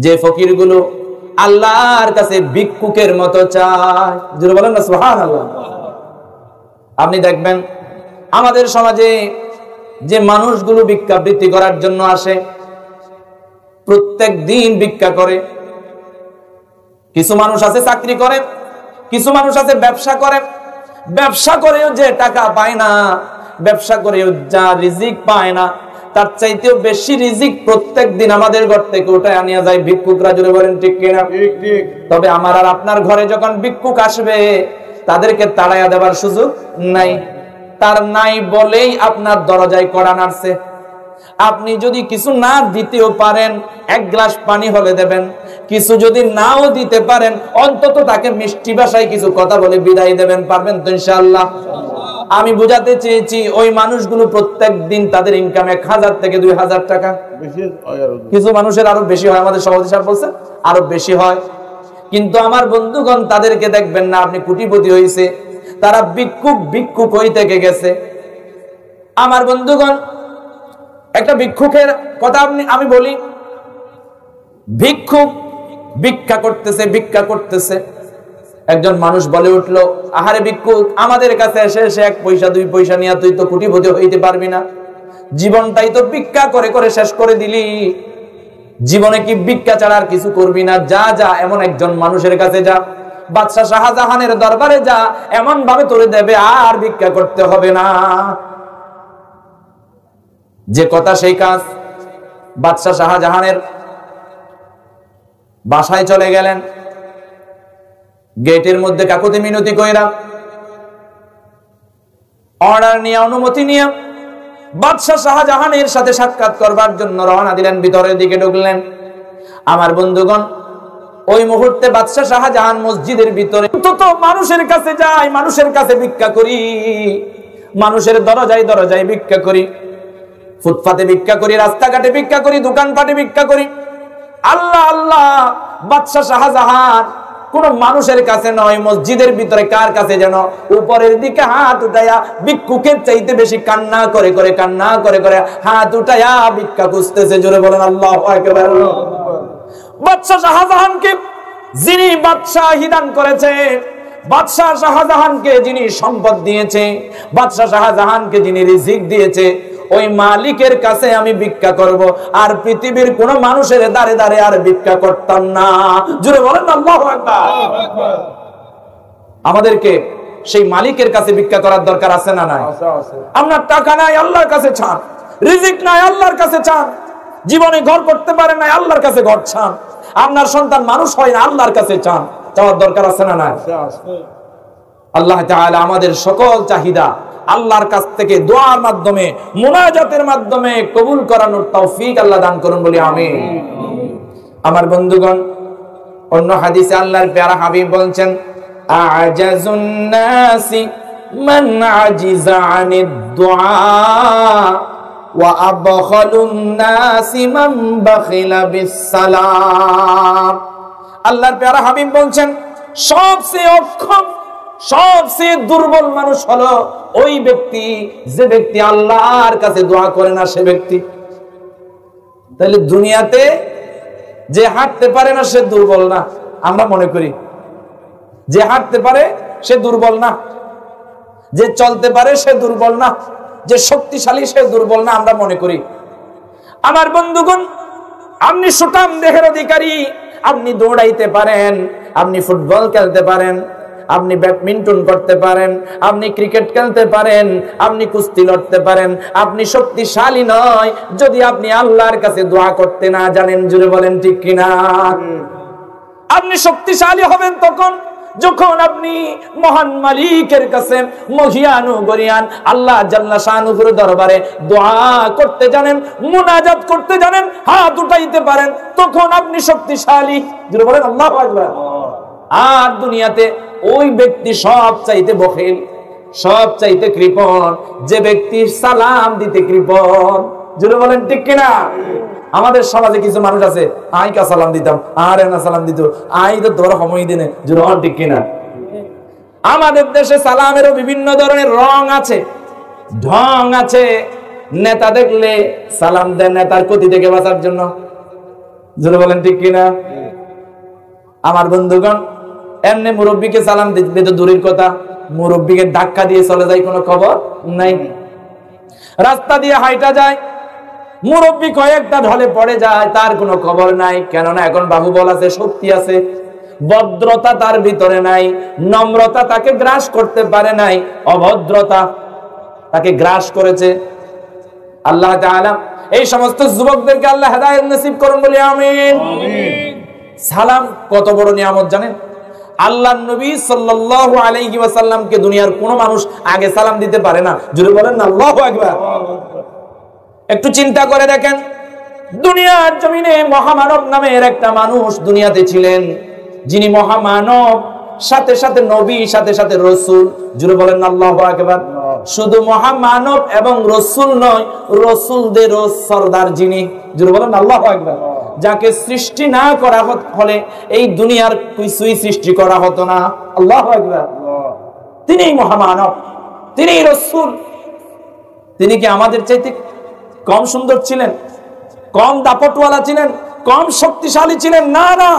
যে ফকিরগুলো আল্লাহর কাছে ভিক্ষুকের মতো চায়। জোরে বলেন না সুবহানাল্লাহ। আপনি দেখবেন আমাদের সমাজে যে মানুষগুলো ভিক্ষাবৃত্তি করার জন্য আসে, প্রত্যেক দিন ভিক্ষা করে। কিছু মানুষ আছে চাকরি করে, কিছু মানুষ আছে ব্যবসা করে। ব্যবসা করেও যে টাকা পায় না, ব্যবসা করেও যা রিজিক পায় না, তার চাইতেও বেশি রিজিক প্রত্যেক দিন আমাদের ঘর থেকে উঠায় আনিয়া যায় ভিক্ষুকরা। জোরে বলেন ঠিক কিনা? তবে আমার আর আপনার ঘরে যখন ভিক্ষুক আসবে তাদেরকে তাড়াইয়া দেবার সুযোগ নাই। তার নাই বলেই আপনার দরজায় কড়া নাড়ছে। আপনি যদি কিছু না দিতেও পারেন, এক গ্লাস পানি হলে দেবেন। কিছু যদি নাও দিতে পারেন, অন্তত তাকে মিষ্টি ভাষায় কিছু কথা বলে বিদায় দেবেন। পারবেন তো ইনশাআল্লাহ? আমি বুঝাতে চেয়েছি ওই মানুষগুলো প্রত্যেক দিন তাদের ইনকাম 1000 থেকে 2000 টাকা। কিছু মানুষের আরো বেশি হয়, আমাদের সভাপতি সাহেব বলছেন আরো বেশি হয়। কিন্তু আমার বন্ধুগণ তাদেরকে দেখবেন না আপনি কোটিপতি হইছে, তারা ভিক্ষুক হই থেকে গেছে। আমার বন্ধুগণ একটা ভিক্ষুকের কথা আমি বলি। ভিক্ষুক ভিক্ষা করতেছে। একজন মানুষ বলে উঠলো, আহারে ভিক্ষুক, আমাদের কাছে এসে 1 পয়সা 2 পয়সা নিয়ে তুই তো কোটিপতি হইতে পারবি না। জীবনটাই তো ভিক্ষা করে করে শেষ করে দিলি। জীবনে কি ভিক্ষা ছাড়া আর কিছু করবি না? যা এমন একজন মানুষের কাছে যা, বাদশাহ শাহজাহানের দরবারে যা, এমন ভাবে তোরে দেবে আর ভিক্ষা করতে হবে না। যে কথা সেই কাজ। বাদশাহ শাহজাহানের বাসায় চলে গেলেন। গেটের মধ্যে কাকুতি মিনতি কইরা অর্ডার নিয়ে, অনুমতি নিয়ে বাদশাহ শাহজাহানের সাথে সাক্ষাৎ করবার জন্য রওনা দিলেন, ভিতরের দিকে ঢুকলেন। আমার বন্ধুগণ ওই মুহূর্তে বাদশাহ শাহজাহান মসজিদের ভিতরে অন্তত মানুষের কাছে যাই, মানুষের কাছে ভিক্ষা করি, মানুষের দরজায় ভিক্ষা করি, ফুটপাতে ভিক্ষা করি, রাস্তাঘাটে ভিক্ষা করি, দোকানপাটে ভিক্ষা করি। আল্লাহ বাদশাহ শাহজাহান কোন মানুষের কাছে নয়, মসজিদের ভিতরে কার কাছে যেন উপরের দিকে হাত উঠাইয়া ভিক্ষুকের চাইতে বেশি কান্না করে হাত উঠাইয়া ভিক্ষা খুঁজতেছে। জোরে বলেন আল্লাহু আকবার। বাদশাহ শাহজাহানকে যিনি বাদশাহী দান করেছে, বাদশাহ শাহজাহানকে যিনি সম্পদ দিয়েছে, বাদশাহ শাহজাহানকে যিনি রিজিক দিয়েছে, ওই মালিকের কাছে আমি ভিক্ষা করব, আর পৃথিবীর কোন মানুষের দাঁড়ে দাঁড়ে আর ভিক্ষা করতাম না। জোরে বলেন আল্লাহু আকবার। আমাদেরকে সেই মালিকের কাছে ভিক্ষা করার দরকার আছে না নাই? আপনার টাকা নাই, আল্লাহর কাছে চান। রিজিক নাই, আল্লাহর কাছে চান। জীবনে ঘর করতে পারেন না, আল্লাহর কাছে ঘর চান। আপনার সন্তান মানুষ হয় না, আল্লাহর কাছে চান। চাওয়ার দরকার আছে না নাই? আল্লাহ তাআলা আমাদের সকল চাহিদা আল্লাহর কাছ থেকে দোয়ার মাধ্যমে, মুনাজাতের মাধ্যমে কবুল করানোর তৌফিক আল্লাহ দান করুন বলি আমিন। আমার বন্ধুগণ, অন্য হাদিসে আল্লাহর প্যারা হাবিব বলছেন, আজাজুন নাসি মান আজিজা আনিদ দুআ ওয়া আবখালুন নাসি মান বাখিলা বিস সালাম। আল্লাহর প্যারা হাবিব বলছেন, সবচেয়ে অক্ষম, সবচেয়ে দুর্বল মানুষ হলো ওই ব্যক্তি যে ব্যক্তি আল্লাহর কাছে দোয়া করে না সে ব্যক্তি। তাহলে দুনিয়াতে যে হাঁটতে পারে না সে দুর্বল না, আমরা মনে করি। যে হাঁটতে পারে সে দুর্বল না, যে চলতে পারে সে দুর্বল না, যে শক্তিশালী সে দুর্বল না, আমরা মনে করি। আমার বন্ধুগণ, আপনি সুঠাম দেহের অধিকারী, আপনি দৌড়াইতে পারেন, আপনি ফুটবল খেলতে পারেন, আপনি ব্যাডমিন্টন করতে পারেন, আপনি ক্রিকেট খেলতে পারেন, আপনি কুস্তি লড়তে পারেন, আপনি শক্তিশালী নয় যদি আপনি আল্লাহর কাছে দোয়া করতে না জানেন। জুড়ে বলেন ঠিক কিনা? আপনি শক্তিশালী হবেন তখন যখন আপনি মহান মালিকের কাছে মহিয়ানু গরিয়ান আল্লাহ জাল্লা শানুর দরবারে দোয়া করতে জানেন, মুনাজাত করতে জানেন, হাত উঠাইতে পারেন, তখন আপনি শক্তিশালী। জুড়ে বলেন আল্লাহু আকবার। আর দুনিয়াতে ওই ব্যক্তি সব চাইতে বখিল, সব চাইতে কৃপণ, যে ব্যক্তি সালাম দিতে কৃপণ। জুড়ে বলেন ঠিক কিনা? আমাদের সমাজে কিছু মানুষ আছে, আই কা সালাম দিতাম, আর না সালাম দিত, আই তো তোর সময় দিনে। জুড়ে বলেন ঠিক কিনা? আমাদের দেশে সালামেরও বিভিন্ন ধরনের রং আছে, ঢং আছে। নেতা দেখলে সালাম দেন নেতার ক্ষতি থেকে বাঁচার জন্য। জুড়ে বলেন ঠিক কিনা? আমার বন্ধুগণ, এমনি মুরব্বীকে সালাম দিতে তো দূরের কথা, মুরব্বীকে ধাক্কা দিয়ে চলে যায়, কোনো খবর নাই। রাস্তা দিয়ে হাইটা যায়, মুরব্বী কয়েকটা ঢলে পড়ে যায়, তার কোনো খবর নাই। কেননা এখন বাহুবল আছে, শক্তি আছে, ভদ্রতা তার ভিতরে নাই, নম্রতা তাকে গ্রাস করতে পারে নাই, অভদ্রতা তাকে গ্রাস করেছে। আল্লাহ তাআলা এই সমস্ত যুবকদেরকে আল্লাহ হেদায়েত নসিব করুন বলি আমিন। সালাম কত বড় নিয়ামত জানেন? আল্লাহর নবী সাল্লাল্লাহু আলাইহি ওয়াসাল্লামকে দুনিয়ার কোনো মানুষ আগে সালাম দিতে পারে না। জোরে বলেন না আল্লাহু আকবার। একটু চিন্তা করে দেখেন, দুনিয়ার জমিনে মহামানব নামের একটা মানুষ দুনিয়াতে ছিলেন, যিনি মহামানব, সাথে সাথে নবী, সাথে সাথে রসুল। জোরে বলেন না আল্লাহু আকবার। শুধু মহামানব এবং রসুল নয়, রসুলদেরও সরদার যিনি। জোরে বলেন না আল্লাহু আকবার। যাকে সৃষ্টি না করা হলে এই দুনিয়ার কিছুই সৃষ্টি করা হতো না। আল্লাহু আকবার। তিনিই মহামানব, তিনিই রসুল। তিনি কি আমাদের চাইতে কম সুন্দর ছিলেন, কম দাপটওয়ালা ছিলেন, কম শক্তিশালী ছিলেন? না না,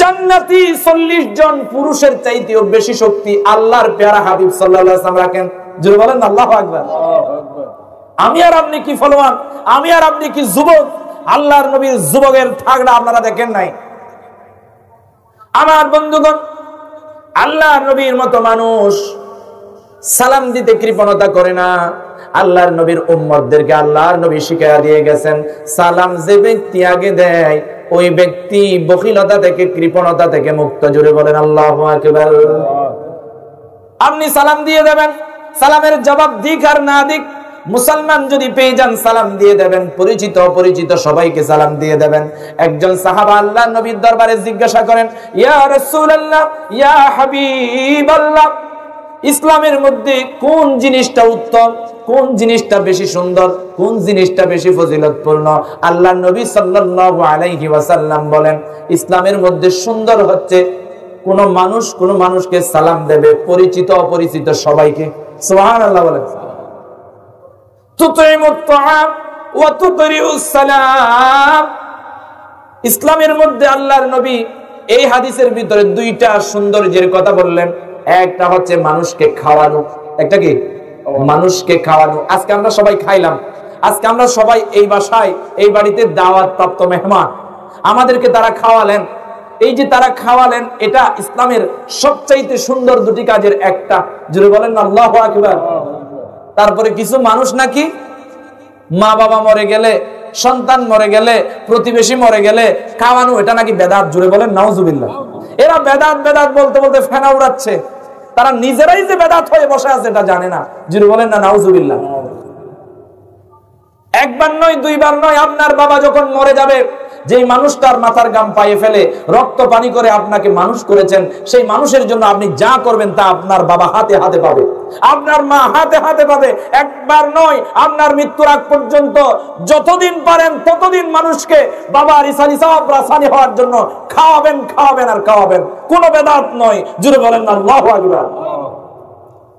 জান্নাতি 40 জন পুরুষের চাইতেও বেশি শক্তি আল্লাহর প্যারা হাবিব সাল্লাল্লাহু আলাইহি ওয়াসাল্লাম রাখেন। জোরে বলেন আল্লাহু আকবার। আমি আর আপনি কি ফলোয়ার, আমি আর আপনি কি যুবক? আল্লাহর নবীর যুবকের ঠাগড়া আপনারা দেখেন নাই? আমার বন্ধুগণ, আল্লাহর নবীর মতো মানুষ সালাম দিতে কৃপণতা করে না। আল্লাহর নবীর উম্মতদেরকে আল্লাহর নবী শিখায়া দিয়ে গেছেন, সালাম যে ব্যক্তি আগে দেয় ওই ব্যক্তি বখিলতা থেকে, কৃপণতা থেকে মুক্ত। জুড়ে বলেন আল্লাহু আকবার। আপনি সালাম দিয়ে দেবেন, সালামের জবাব দিক আর না দিক, মুসলমান যদি পেয়ে যান সালাম দিয়ে দেবেন, পরিচিত অপরিচিত সবাইকে সালাম দিয়ে দেবেন। একজন সাহাবা আল্লাহর নবীর দরবারে জিজ্ঞাসা করেন, ইয়া রাসূলুল্লাহ, ইয়া হাবিবাল্লাহ, ইসলামের মধ্যে কোন জিনিসটা উত্তম, কোন জিনিসটা বেশি সুন্দর, কোন জিনিসটা বেশি ফজিলতপূর্ণ? আল্লাহর নবী সাল্লাল্লাহু আলাইহি ওয়াসাল্লাম বলেন, ইসলামের মধ্যে সুন্দর হচ্ছে কোন মানুষ কোন মানুষকে সালাম দেবে, পরিচিত অপরিচিত সবাইকে। সুবহানাল্লাহ বলেন। তুতিমুত তাআম ওয়া তুকরিউস সালাম। ইসলামের মধ্যে আল্লাহর নবী এই হাদিসের ভিতরে দুইটা সৌন্দর্যের কথা বললেন। একটা হচ্ছে মানুষকে খাওয়ানো, একটা কি? মানুষকে খাওয়ানো। আজকে আমরা সবাই খাইলাম, আজকে আমরা সবাই এই বাসায়, এই বাড়িতে দাওয়াত প্রাপ্ত মেহমান, আমাদেরকে তারা খাওয়ালেন। এই যে তারা খাওয়ালেন, এটা ইসলামের সবচাইতে সুন্দর দুটি কাজের একটা। জুড়ে বলেন আল্লাহু আকবার। তারপরে কিছু মানুষ নাকি মা বাবা মরে গেলে, সন্তান মরে গেলে, প্রতিবেশী মরে গেলে খাওয়ানো, এটা নাকি বেদাত। জুড়ে বলেন নাউজুবিল্লাহ। এরা বেদাত বেদাত বলতে বলতে ফেনা উড়াচ্ছে, তারা নিজেরাই যে বেদাত হয়ে বসে আছে এটা জানে না। জুড়ে বলেন না নাউজুবিল্লাহ। একবার নয়, দুইবার নয়, আপনার বাবা যখন মরে যাবে, যেই মানুষটার মাথার গাম পায়ে ফেলে রক্ত পানি করে আপনাকে মানুষ করেছেন, সেই মানুষের জন্য আপনি যা করবেন তা আপনার বাবা হাতে হাতে পাবে, আপনার মা হাতে হাতে পাবে। একবার নয়, আপনার মৃত্যুর আগ পর্যন্ত যতদিন পারেন ততদিন মানুষকে বাবার ইসানি সাহাব রাসানি হওয়ার জন্য খাওয়াবেন, খাওয়াবেন আর খাওয়াবেন। কোনো বেদাত নয়। জুড়ে বলেন আল্লাহু আকবার।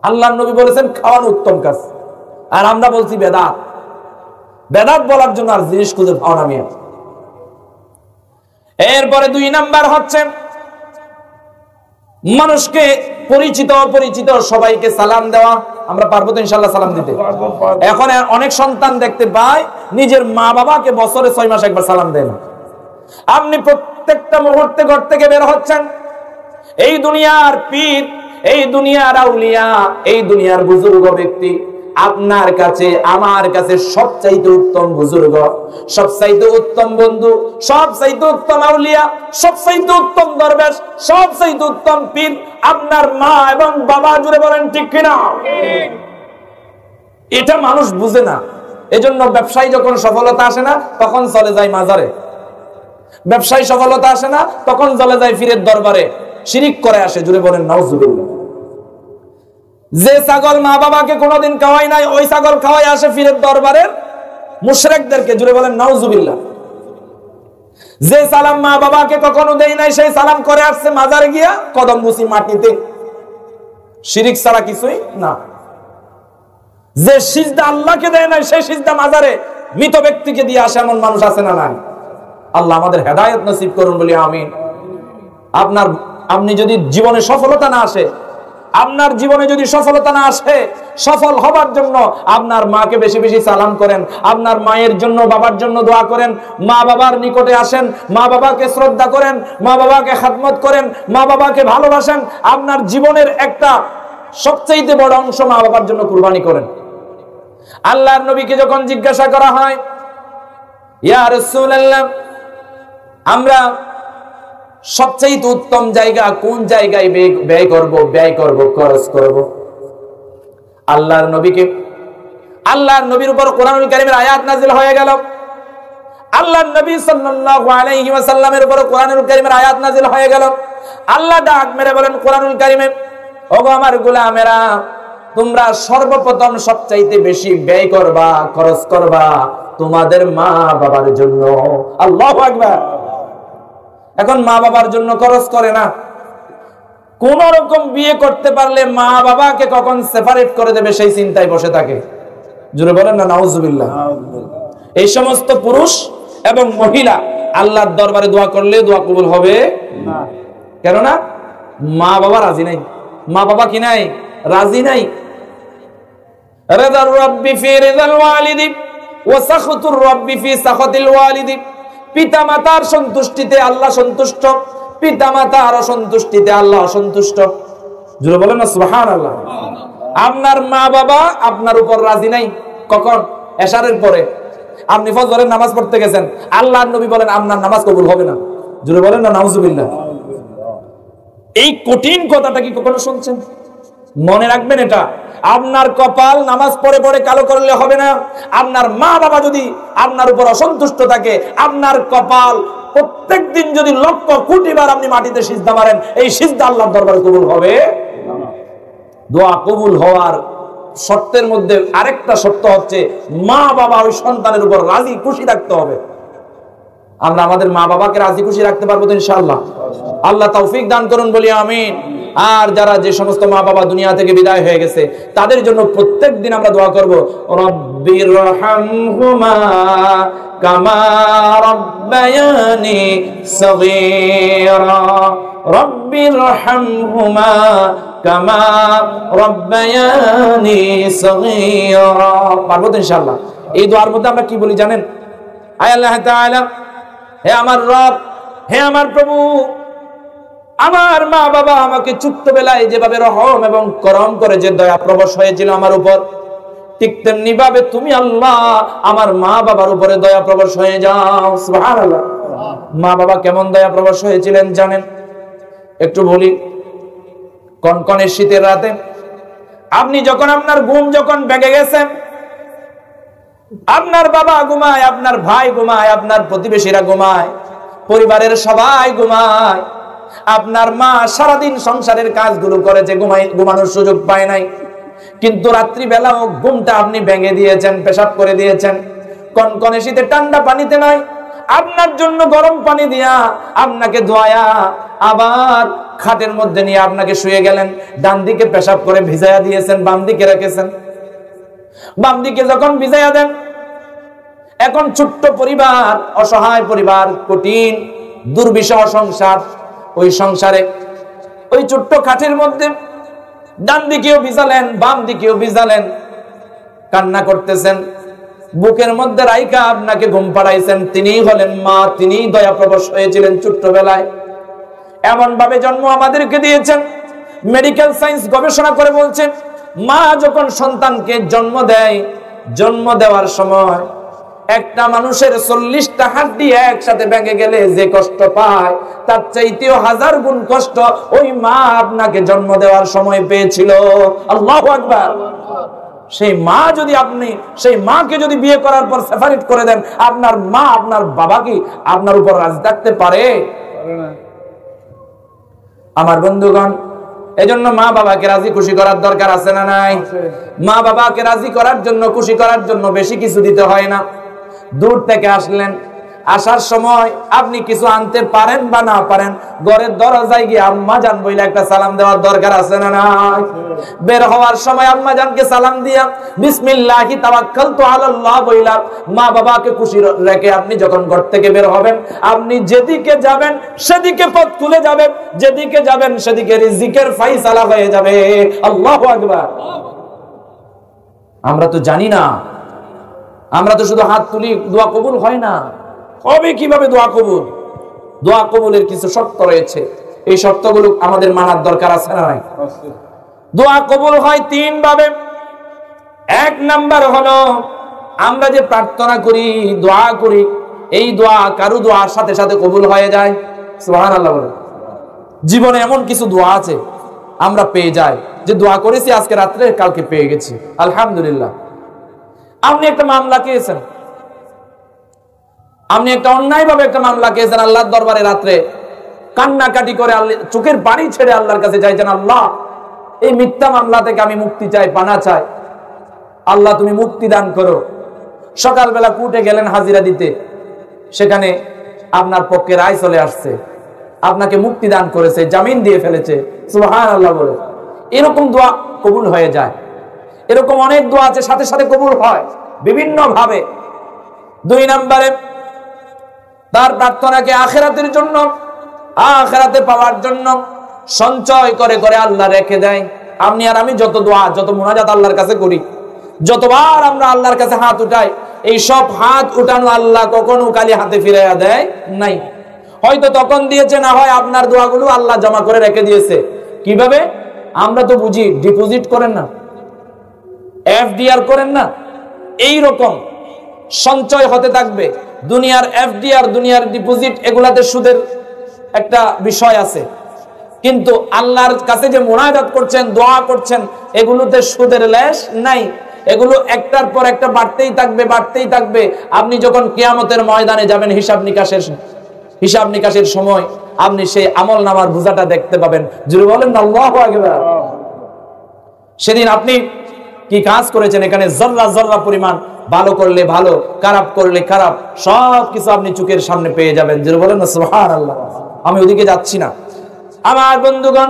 আল্লাহর নবী বলেছেন খাওয়ানো উত্তম কাজ, আর আমরা বলছি বেদাত। বেদাত বলার জন্য আর জিনিস খুঁজে পাও না। এরপরে 2 নাম্বার হচ্ছে মানুষকে পরিচিত অপরিচিত সবাইকে সালাম দেওয়া। আমরা পারবো তো ইনশাআল্লাহ সালাম দিতে? এখন অনেক সন্তান দেখতে পায় নিজের মা বাবাকে বছরে 6 মাসে একবার সালাম দেয় না। আপনি প্রত্যেকটা মুহূর্তে ঘর থেকে বের হচ্ছেন, এই দুনিয়ার পীর, এই দুনিয়ার আউলিয়া, এই দুনিয়ার বুজুর্গ ব্যক্তি আপনার কাছে আমার কাছে সবচাইতে উত্তম বুজুর্গ, সবচাইতে উত্তম বন্ধু, সবচাইতে উত্তম আউলিয়া, সবচাইতে উত্তম দরবেশ, সবচাইতে উত্তম পীর আপনার মা এবং বাবা। জুড়ে বলেন ঠিক কিনা? এটা মানুষ বুঝে না। এজন্য ব্যবসায়ী যখন সফলতা আসে না তখন চলে যায় মাজারে, ব্যবসায়ী সফলতা আসে না তখন চলে যায় পীরের দরবারে, শিরিক করে আসে। জুড়ে বলেন নাউজুবিল্লাহ। যে ছাগল মা বাবাকে কোনোদিন খাওয়াই নাই ওই ছাগল খাওয়াই আসে পীরের দরবারের মুশরিকদেরকে। জুড়ে বলেন নাউজুবিল্লাহ। যে সালাম মা বাবাকে কখনো দেই নাই সেই সালাম করে আসছে মাজারে গিয়া কদম বুসি মাটিতে, শিরিক ছাড়া কিছুই না। যে সিজদা আল্লাহকে দেয় নাই সেই সিজদা মাজারে মৃত ব্যক্তিকে দিয়ে আসে, এমন মানুষ আছে না নাই? আল্লাহ আমাদের হেদায়েত নসিব করুন বলি আমিন। আপনি যদি জীবনে সফলতা না আসে, আপনার জীবনে যদি সফলতা না আসে, সফল হবার জন্য আপনার মাকে বেশি বেশি সালাম করেন, আপনার মায়ের জন্য বাবার জন্য দোয়া করেন, মা বাবার নিকটে আসেন, মা বাবাকে শ্রদ্ধা করেন, মা বাবাকে খেদমত করেন, মা বাবাকে ভালোবাসেন। আপনার জীবনের একটা সবচেয়ে বড় অংশ মা বাবার জন্য কুরবানি করেন। আল্লাহর নবীকে যখন জিজ্ঞাসা করা হয়, ইয়া রাসূলুল্লাহ, আমরা সবচেয়ে উত্তম জায়গা কোন জায়গায় ব্যয় করব খরচ করব? আল্লাহর নবীর উপর কোরআনুল কারীমের আয়াত নাযিল হয়ে গেল। আল্লাহর নবী সাল্লাল্লাহু আলাইহি ওয়াসাল্লামের উপর কোরআনুল কারীমের আয়াত নাযিল হয়ে গেল। আল্লাহ ডাক মেরে বলেন কোরআনুল কারীমে, ওগো আমার গোলামেরা, তোমরা সর্বপ্রথম সবচাইতে বেশি ব্যয় করবা, খরচ করবা তোমাদের মা বাবার জন্য। আল্লাহু আকবার। এখন মা বাবার জন্য খরচ করে না, কোন রকম বিয়ে করতে পারলে মা বাবাকে কখন সেপারেট করে দেবে সেই চিন্তায় বসে থাকে। জোরে বলেন না নাউজুবিল্লাহ। এই সমস্ত পুরুষ এবং মহিলা আল্লাহর দরবারে দোয়া করলে দোয়া কবুল হবে না। কেননা মা বাবা রাজি নাই। মা বাবা কি নাই? রাজি নাই। রিদার রাব্বি ফি রিদাল ওয়ালিদি ওয়া সাখাতুর রাব্বি ফি সাখাতিল ওয়ালিদি। পিতা মাতার সন্তুষ্টিতে আল্লাহ সন্তুষ্ট, পিতা মাতার অসন্তুষ্টিতে আল্লাহ অসন্তুষ্ট। জোরে বলেন না সুবহানাল্লাহ। আপনার মা বাবা আপনার উপর রাজি নাই। কখন? এশারের পরে। আপনি ফজরের নামাজ পড়তে গেছেন, আল্লাহর নবী বলেন আপনার নামাজ কবুল হবে না। জোরে বলেন না নাউজুবিল্লাহ। এই কঠিন কথাটা কি কখনো শুনছেন? মনে রাখবেন এটা। আপনার কপাল নামাজ পড়ে পড়ে কালো করলে হবে না। আপনার মা বাবা যদি আপনার উপর অসন্তুষ্ট থাকে, আপনার কপাল প্রত্যেক দিন যদি লক্ষ কোটি বার আপনি মাটিতে সিজদা মারেন, এই সিজদা আল্লাহর দরবারে কবুল হবে না। দোয়া কবুল হওয়ার শর্তের মধ্যে আরেকটা শর্ত হচ্ছে মা বাবা ওই সন্তানের উপর রাজি খুশি রাখতে হবে। আমরা আমাদের মা বাবাকে রাজি খুশি রাখতে পারবো তো ইনশাআল্লাহ? আল্লাহ তৌফিক দান করুন বলি আমিন। আর যারা যে সমস্ত মা বাবা দুনিয়া থেকে বিদায় হয়ে গেছে তাদের জন্য প্রত্যেক দিন আমরা দোয়া করব, রব্বির রহমহুমা কামা রব্বায়ানি সগীরা, রব্বির রহমহুমা কামা রব্বায়ানি সগীরা। পারবো তো ইনশাআল্লাহ? এই দোয়ার মধ্যে আমরা কি বলি জানেন? আয় আল্লাহ তাআলা, হে আমার রব, হে আমার প্রভু, আমার মা বাবা আমাকে ছোট্টবেলায় যেভাবে রহম এবং করম করে যে দয়া প্রবশ হয়েছিল আমার উপর, ঠিক তেমনি ভাবে তুমি আল্লাহ আমার মা বাবার উপরে দয়া প্রবশ হয়ে যাও। সুবহানাল্লাহ। মা বাবা কেমন দয়া প্রবশ হয়েছিলেন জানেন? একটু বলি। কনকনে শীতের রাতে আপনি যখন আপনার ঘুম যখন ভেঙে গেছে, আপনার বাবা ঘুমায়, আপনার ভাই ঘুমায়, আপনার প্রতিবেশীরা ঘুমায়, পরিবারের সবাই ঘুমায়, আপনার মা সারাদিন সংসারের কাজগুলো করেছে, ঘুমানোর সুযোগ পায় নাই, কিন্তু রাত্রিবেলাও ঘুমটা আপনি ভেঙে দিয়েছেন, পেশাব করে দিয়েছেন। কনকনে শীতে ঠান্ডা পানিতে নয়, আপনার জন্য গরম পানি দিয়া আপনাকে ধোয়া আবার খাটের মধ্যে নিয়ে আপনাকে শুয়ে গেলেন, ডান দিকে পেশাব করে ভিজাইয়া দিয়েছেন, বাম দিকে রেখেছেন। বাম দিকে যখন ভিজাইয়া দেন, এখন ছোট্ট পরিবার, অসহায় পরিবার, কঠিন দুর্বিষহ সংসার, ওই সংসারে ওই ছোট্ট খাটের মধ্যে ডান দিকেও ভিজালেন, বাম দিকেও ভিজালেন, কান্না করতেছেন, বুকের মধ্যে রাইকা আপনাকে ঘুম পাড়াইছেন। তিনিই হলেন মা, তিনিই দয়াপ্রবশ হয়েছিলেন ছোট্টবেলায়। এমন ভাবে জন্ম আমাদেরকে দিয়েছেন। মেডিকেল সায়েন্স গবেষণা করে বলছেন, মা যখন সন্তানকে জন্ম দেয়, জন্ম দেওয়ার সময় একটা মানুষের 40টা হাড্ডি একসাথে ভেঙে গেলে যে কষ্ট পায়, তার চাইতেও 1000 গুণ কষ্ট ওই মা আপনাকে জন্ম দেওয়ার সময় পেয়েছিল। আল্লাহু আকবার। সেই মা যদি আপনি সেই মাকে যদি বিয়ে করার পর সেপারেট করে দেন, আপনার মা আপনার বাবা কি আপনার উপর রাজি থাকতে পারে? আমার বন্ধুগণ, এজন্য মা বাবাকে রাজি খুশি করার দরকার আছে না নাই? মা বাবাকে রাজি করার জন্য, খুশি করার জন্য বেশি কিছু দিতে হয় না। দূর থেকে আসলেন, আসার সময় আপনি কিছু আনতে পারেন বা না পারেন, ঘরের দরজায় গিয়ে আম্মা জান বইলে একটা সালাম দেওয়ার দরকার আছে না নাই? বের হওয়ার সময় আম্মা জানকে সালাম দিয়া বিসমিল্লাহি তাওয়াক্কালতু আলাল্লাহ বইলা মা বাবাকে খুশি রেখে আপনি যখন ঘর থেকে বের হবেন, আপনি যেদিকে যাবেন সেদিকে পথ খুলে যাবে, যেদিকে যাবেন সেদিকে রিজিকের ফয়সালা হয়ে যাবে। আল্লাহু আকবার। আমরা তো জানি না, আমরা তো শুধু হাত তুলি, দোয়া কবুল হয় না। হবে কিভাবে দোয়া কবুল? দোয়া কবুলের কিছু শর্ত রয়েছে, এই শর্তগুলো আমাদের মানার দরকার আছে না নাই? দোয়া কবুল হয় 3 ভাবে। 1 নাম্বার হলো, আমরা যে প্রার্থনা করি, দোয়া করি, এই দোয়া কারো দোয়ার সাথে সাথে কবুল হয়ে যায়। সুবহানাল্লাহ বলে। জীবনে এমন কিছু দোয়া আছে আমরা পেয়ে যাই, যে দোয়া করেছি আজকে রাত্রে, কালকে পেয়ে গেছি, আলহামদুলিল্লাহ। আপনি একটা মামলা খেয়েছেন, আপনি একটা অন্যায় ভাবে একটা মামলা খেয়েছেন, আল্লাহর দরবারে রাত্রে কান্নাকাটি করে চোখের পানি ছেড়ে আল্লাহর কাছে চাইছেন, আল্লাহ এই মিথ্যা মামলা থেকে আমি মুক্তি চাই, পানা চাই, আল্লাহ তুমি মুক্তি দান করো। সকালবেলা কোর্টে গেলেন হাজিরা দিতে, সেখানে আপনার পক্ষে রায় চলে আসছে, আপনাকে মুক্তি দান করেছে, জামিন দিয়ে ফেলেছে। সুবহানাল্লাহ বলে। এরকম দোয়া কবুল হয়ে যায়। এরকম অনেক দোয়া আছে সাথে সাথে কবুল হয় বিভিন্ন ভাবে। 2 নম্বরে, তার প্রার্থনাকে আখিরাতের জন্য, আখিরাতে পাওয়ার জন্য সঞ্চয় করে করে আল্লাহ রেখে দেয়। আপনি আর আমি যত দোয়া, যত মুনাজাত আল্লাহর কাছে করি, যতবার আমরা আল্লাহর কাছে হাত উঠাই, এই সব হাত উঠানো আল্লাহ কখনো খালি হাতে ফিরাইয়া দেয় নাই। হয়তো তখন দিয়েছে, না হয় আপনার দোয়াগুলো আল্লাহ জমা করে রেখে দিয়েছে। কিভাবে? আমরা তো বুঝি ডিপোজিট করেন না, এফডিআর করেন না, এই রকম সঞ্চয় হতে থাকবে। দুনিয়ার এফডিআর, দুনিয়ার ডিপোজিট, এগুলাতে সুদের একটা বিষয় আছে, কিন্তু আল্লাহর কাছে যে মুনাজাত করছেন, দোয়া করছেন, এগুলোতে সুদের লেশ নাই। এগুলো একটার পর একটা বাড়তেই থাকবে, বাড়তেই থাকবে। আপনি যখন কিয়ামতের ময়দানে যাবেন, হিসাব নিকাশের সময় আপনি সেই আমল নামার বোঝাটা দেখতে পাবেন। যদি বলেন আল্লাহু আকবার। সেদিন আপনি কি কাজ করেছেন, এখানে জর্রা জর্রা পরিমাণ, ভালো করলে ভালো, খারাপ করলে খারাপ, সব কিছু আপনি চোখের সামনে পেয়ে যাবেন। যদি বলেন না সুবহানাল্লাহ। আমি ওদিকে যাচ্ছি না। আমার বন্ধুগণ,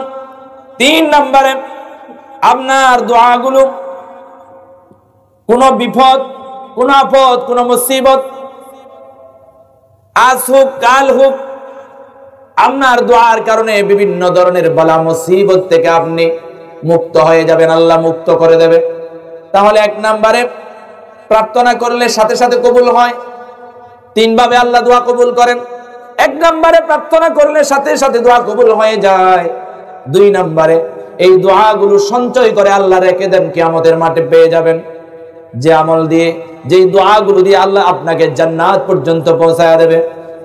3 নম্বরে, আপনার দোয়াগুলো কোন বিপদ, কোন আপদ, কোন মুসিবত, আজ হোক কাল হোক, আপনার দোয়ার কারণে বিভিন্ন ধরনের বালা মুসিবত থেকে আপনি মুক্ত হয়ে যাবেন, আল্লাহ মুক্ত করে দেবে। তাহলে 1 নম্বরে, প্রার্থনা করলে সাথে সাথে কবুল হয়। 3 ভাবে আল্লাহ দোয়া কবুল করেন। 1 নম্বরে, প্রার্থনা করলে সাথে সাথে দোয়া কবুল হয়ে যায়। 2 নম্বরে, এই দোয়াগুলো সঞ্চয় করে আল্লাহ রেখে দেন, কিয়ামতের মাঠে পেয়ে যাবেন। যে আমল দিয়ে, যেই দোয়াগুলো দিয়ে আল্লাহ আপনাকে জান্নাত পর্যন্ত পৌঁছায় দেবে।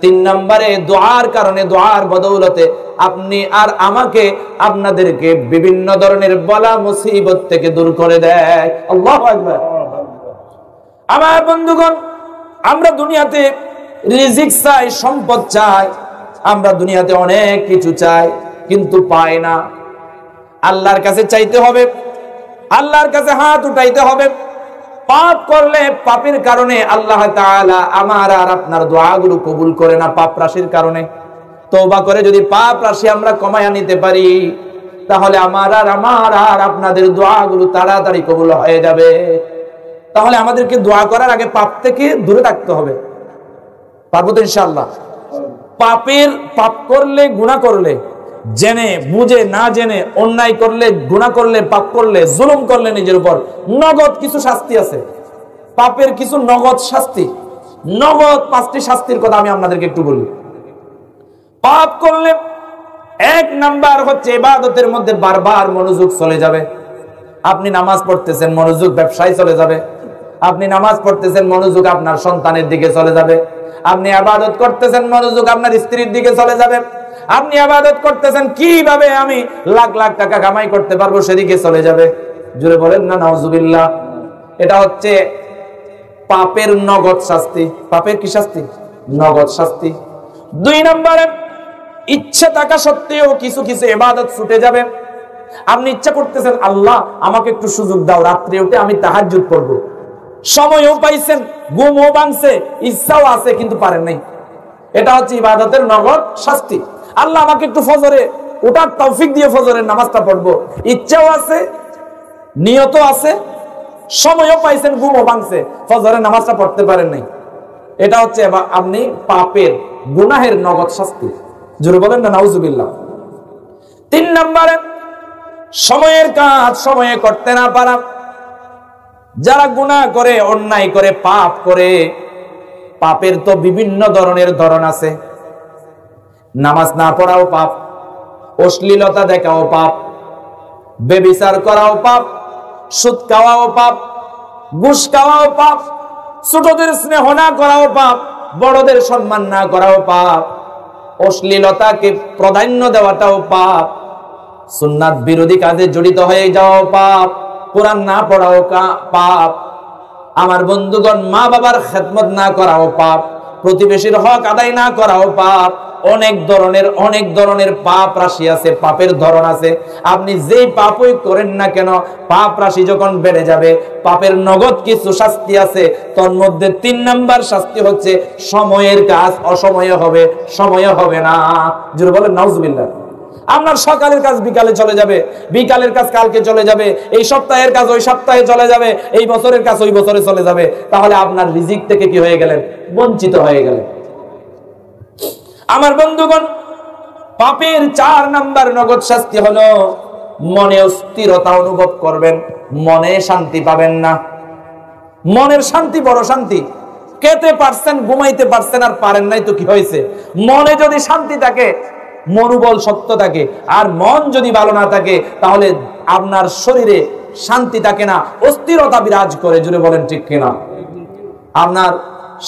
3 নম্বরে, দোয়ার কারণে, দোয়ার বদৌলতে আপনি আর আমাকে, আপনাদেরকে বিভিন্ন ধরনের বালা মুসিবত থেকে দূর করে দেয়। আল্লাহু আকবার। আমার বন্ধুগণ, আমরা দুনিয়াতে রিজিক চাই, সম্পদ চাই, আমরা দুনিয়াতে অনেক কিছু চাই, কিন্তু পাই না। আল্লাহর কাছে চাইতে হবে, আল্লাহর কাছে হাত উঠাইতে হবে। পাপ করলে, পাপের কারণে আল্লাহ তাআলা আমার আর আপনার দোয়াগুলো কবুল করে না, পাপ রাশির কারণে। তওবা করে যদি পাপ রাশি আমরা কমায়া নিতে পারি, তাহলে আমার আর আপনাদের দোয়াগুলো তাড়াতাড়ি কবুল হয়ে যাবে। তাহলে আমাদেরকে দোয়া করার আগে পাপ থেকে দূরে থাকতে হবে। পারবো তো ইনশাআল্লাহ? পাপ করলে গুনাহ করলে, জেনে বুঝে না জেনে অন্যায় করলে, গুনাহ করলে, পাপ করলে, জুলুম করলে নিজের উপর নগদ কিছু শাস্তি আছে। পাপের কিছু নগদ শাস্তি, নগদ 5টি শাস্তির কথা আমি আপনাদেরকে একটু বলি। পাপ করলে 1 নাম্বার হচ্ছে ইবাদতের মধ্যে বারবার মনোযোগ চলে যাবে। আপনি নামাজ পড়তেছেন, মনোযোগ ব্যবসায় চলে যাবে। আপনি নামাজ পড়তেছেন, মনোযোগ আপনার সন্তানের দিকে চলে যাবে। আপনি ইবাদত করতেছেন, মনোযোগ আপনার স্ত্রীর দিকে চলে যাবে। আপনি ইবাদত করতেছেন কিভাবে আমি লাখ লাখ টাকা কামাই করতে পারবো সেদিকে চলে যাবে। জোরে বলেন না নাউজুবিল্লাহ। এটা হচ্ছে পাপের নগদ শাস্তি। পাপের কি শাস্তি? নগদ শাস্তি। 2 নম্বরে ইচ্ছা থাকা সত্ত্বেও কিছু কিছু ইবাদত ছুটে যাবে। আপনি ইচ্ছা করতেছেন, আল্লাহ আমাকে একটু সুযোগ দাও, রাত্রে উঠে আমি তাহাজ্জুদ করব। সময়ও পাইছেন, ঘুমও ভাঙছে, ইচ্ছাও আছে কিন্তু পারেন নাই। এটা হচ্ছে ইবাদতের নগদ শাস্তি। আল্লাহ আমাকে একটু ফজরে ওঠার তৌফিক দিয়ে ফজরের নামাজটা পড়বো, ইচ্ছাও আছে, নিয়ত আছে, সময়ও পাইছেন, ঘুমও ভাঙছে, ফজরের নামাজটা পড়তে পারেন নাই। এটা হচ্ছে আপনি পাপের গুনাহের নগদ শাস্তি। জোরে বলেন না নাউজুবিল্লাহ। 3 নম্বরে সময়ের কাজ সময়ে করতে না পারা। যারা গুনাহ করে, অন্যায় করে, পাপ করে, পাপের তো বিভিন্ন ধরনের ধরন আছে। নামাজ না পড়াও পাপ, অশ্লীলতা দেখাও পাপ, বেবিচার করাও পাপ, সুদ খাওয়াও পাপ, ঘুষ খাওয়াও পাপ, ছোটদের স্নেহ না করাও পাপ, বড়দের সম্মান না করাও পাপ, অশ্লীলতাকে প্রাধান্য দেওয়াটাও পাপ, সুন্নাত বিরোধী কাজে জড়িত হয়ে যাওয়াও পাপ, কোরআন না পড়াও পাপ, আমার বন্ধুগণ মা বাবার খেদমত না করাও পাপ, প্রতিবেশীর হক আদায় না করাও পাপ। অনেক ধরনের পাপ রাশি আছে, পাপের ধরন আছে। আপনি যেই পাপই করেন না কেন, পাপ রাশি যখন বেড়ে যাবে, পাপের নগদ কিছু শাস্তি আছে। তোর মধ্যে 3 নাম্বার শাস্তি হচ্ছে সময়ের কাজ অসময়ে হবে, সময়ে হবে না। জোরে বলেন নাউজুবিল্লাহ। আপনার সকালের কাজ বিকালে চলে যাবে, বিকালের কাজ কালকে চলে যাবে, এই সপ্তাহের কাজ ওই সপ্তাহে চলে যাবে, এই বছরের কাজ ওই বছরে চলে যাবে। তাহলে আপনার রিজিক থেকে কি হয়ে গেলেন? বঞ্চিত হয়ে গেলেন। আমার বন্ধুগণ, পাপের 4 নাম্বার নগদ শাস্তি হলো মনে অস্থিরতা অনুভব করবেন, মনে শান্তি পাবেন না। মনের শান্তি বড় শান্তি। খেতে পারছেন, ঘুমাইতে পারছেন, আর পারেন নাই তো কি হয়েছে? মনে যদি শান্তি থাকে, মনোবল শক্ত থাকে, আর মন যদি ভালো না থাকে, তাহলে আপনার শরীরে শান্তি থাকে না, অস্থিরতা বিরাজ করে। জুড়ে বলেন ঠিক কিনা? আপনার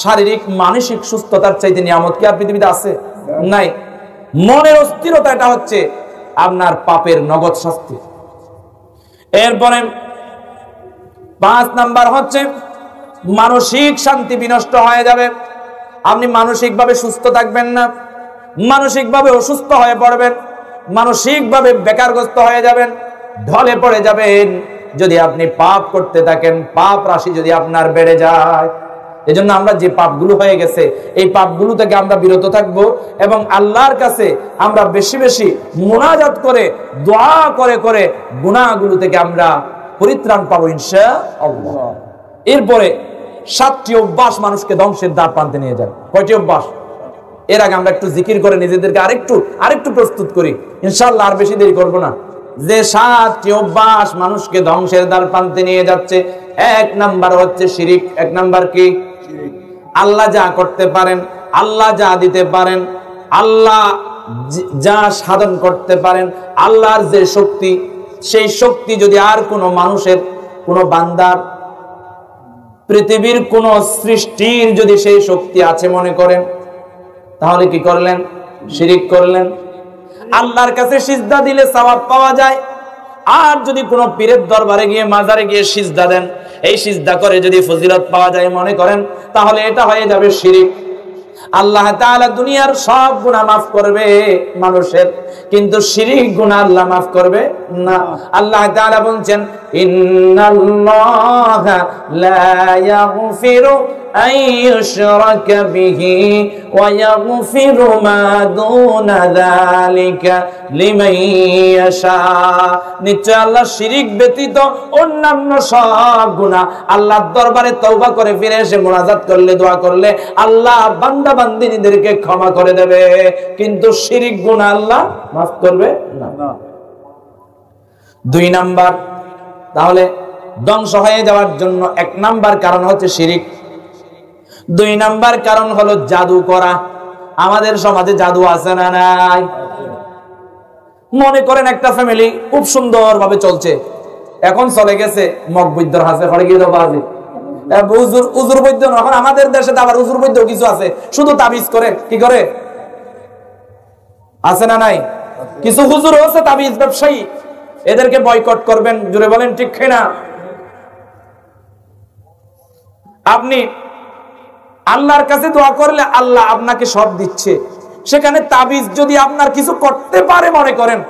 শারীরিক মানসিক সুস্থতার চাইতে নিয়ামত কি আর পৃথিবীতে আছে? নাই। মনের অস্থিরতা, এটা হচ্ছে আপনার পাপের নগদ শাস্তি। এরপরে 5 নাম্বার হচ্ছে মানসিক শান্তি বিনষ্ট হয়ে যাবে। আপনি মানসিকভাবে সুস্থ থাকবেন না, মানসিকভাবে অসুস্থ হয়ে পড়বেন, মানসিকভাবে বেকারগ্রস্ত হয়ে যাবেন, ঢলে পড়ে যাবেন যদি আপনি পাপ করতে থাকেন, পাপ রাশি যদি আপনার বেড়ে যায়। এজন্য আমরা যে পাপগুলো হয়ে গেছে, এই পাপগুলো থেকে আমরা বিরত থাকব এবং আল্লাহর কাছে আমরা বেশি বেশি মুনাজাত করে, দোয়া করে করে গুনাহগুলো থেকে আমরা পরিত্রাণ পাবো ইনশাআল্লাহ। এরপরে 7টি অভ্যাস মানুষকে ধ্বংসের দ্বার প্রান্তে নিয়ে যায়। কয়টি অভ্যাস? এর আগে আমরা একটু জিকির করে নিজেদেরকে আরেকটু প্রস্তুত করি ইনশাআল্লাহ, আর বেশি দেরি করব না। যে 7টি অভ্যাস মানুষকে ধ্বংসের দ্বার প্রান্তে নিয়ে যাচ্ছে, 1 নাম্বার হচ্ছে শিরিক। 1 নাম্বার কি? আল্লাহ যা করতে পারেন, আল্লাহ যা দিতে পারেন, আল্লাহ যা সাধন করতে পারেন, আল্লাহর যে শক্তি, সেই শক্তি যদি আর কোনো মানুষের, কোনো বান্দার, পৃথিবীর কোন সৃষ্টির যদি সেই শক্তি আছে মনে করেন, তাহলে কি করলেন? শিরিক করলেন। আল্লাহর কাছে সিজদা দিলে সওয়াব পাওয়া যায়, আর যদি কোনো পীরের দরবারে গিয়ে, মাজারে গিয়ে সিজদা দেন, এই সিজদা করে যদি ফজিলত পাওয়া যায় মনে করেন, তাহলে এটা হয়ে যাবে শিরিক। আল্লাহ তাআলা দুনিয়ার সব গুনাহ মাফ করবে মানুষের, কিন্তু শিরিক গুনাহ আল্লাহ মাফ করবে না। আল্লাহ তাআলা বলেন, ইন্নাল্লাহা লা ইয়াগফিরু أن يشرك به ويغفر ما دون ذلك لمن يشاء। নিশ্চয় আল্লাহ শিরিক ব্যতীত অন্যান্য সব গুনাহ আল্লাহর দরবারে তওবা করে ফিরে এসে মুনাজাত করলে, দোয়া করলে আল্লাহ বান্দা বান্দিনীদেরকে ক্ষমা করে দেবে, কিন্তু শিরিক গুনাহ আল্লাহ মাফ করবে না। 2 নাম্বার, তাহলে ধ্বংস হয়ে যাওয়ার জন্য 1 নাম্বার কারণ হচ্ছে শিরিক। 2 নাম্বার কারণ হলো জাদু করা। আমাদের সমাজে জাদু আছে না নাই? মনে করেন একটা ফ্যামিলি খুব সুন্দর ভাবে চলছে, এখন চলে গেছে মগবৈদ্যর হাতে পড়ে গিয়ে বাজে উজুর বৈদ্য। এখন আমাদের দেশে তো আবার উজুর বৈদ্য কিছু আছে, শুধু তাবিজ করে। কি করে? আছে না নাই? কিছু হুজুর হচ্ছে তাবিজ ব্যবসায়ী, এদেরকে বয়কট করবেন। জুড়ে বলেন ঠিক কিনা? আপনি আল্লাহর কাছে দোয়া করলে আল্লাহ আপনাকে সব দিচ্ছে, সেখানে তাবিজ যদি আপনার কিছু করতে পারে মনে করেন,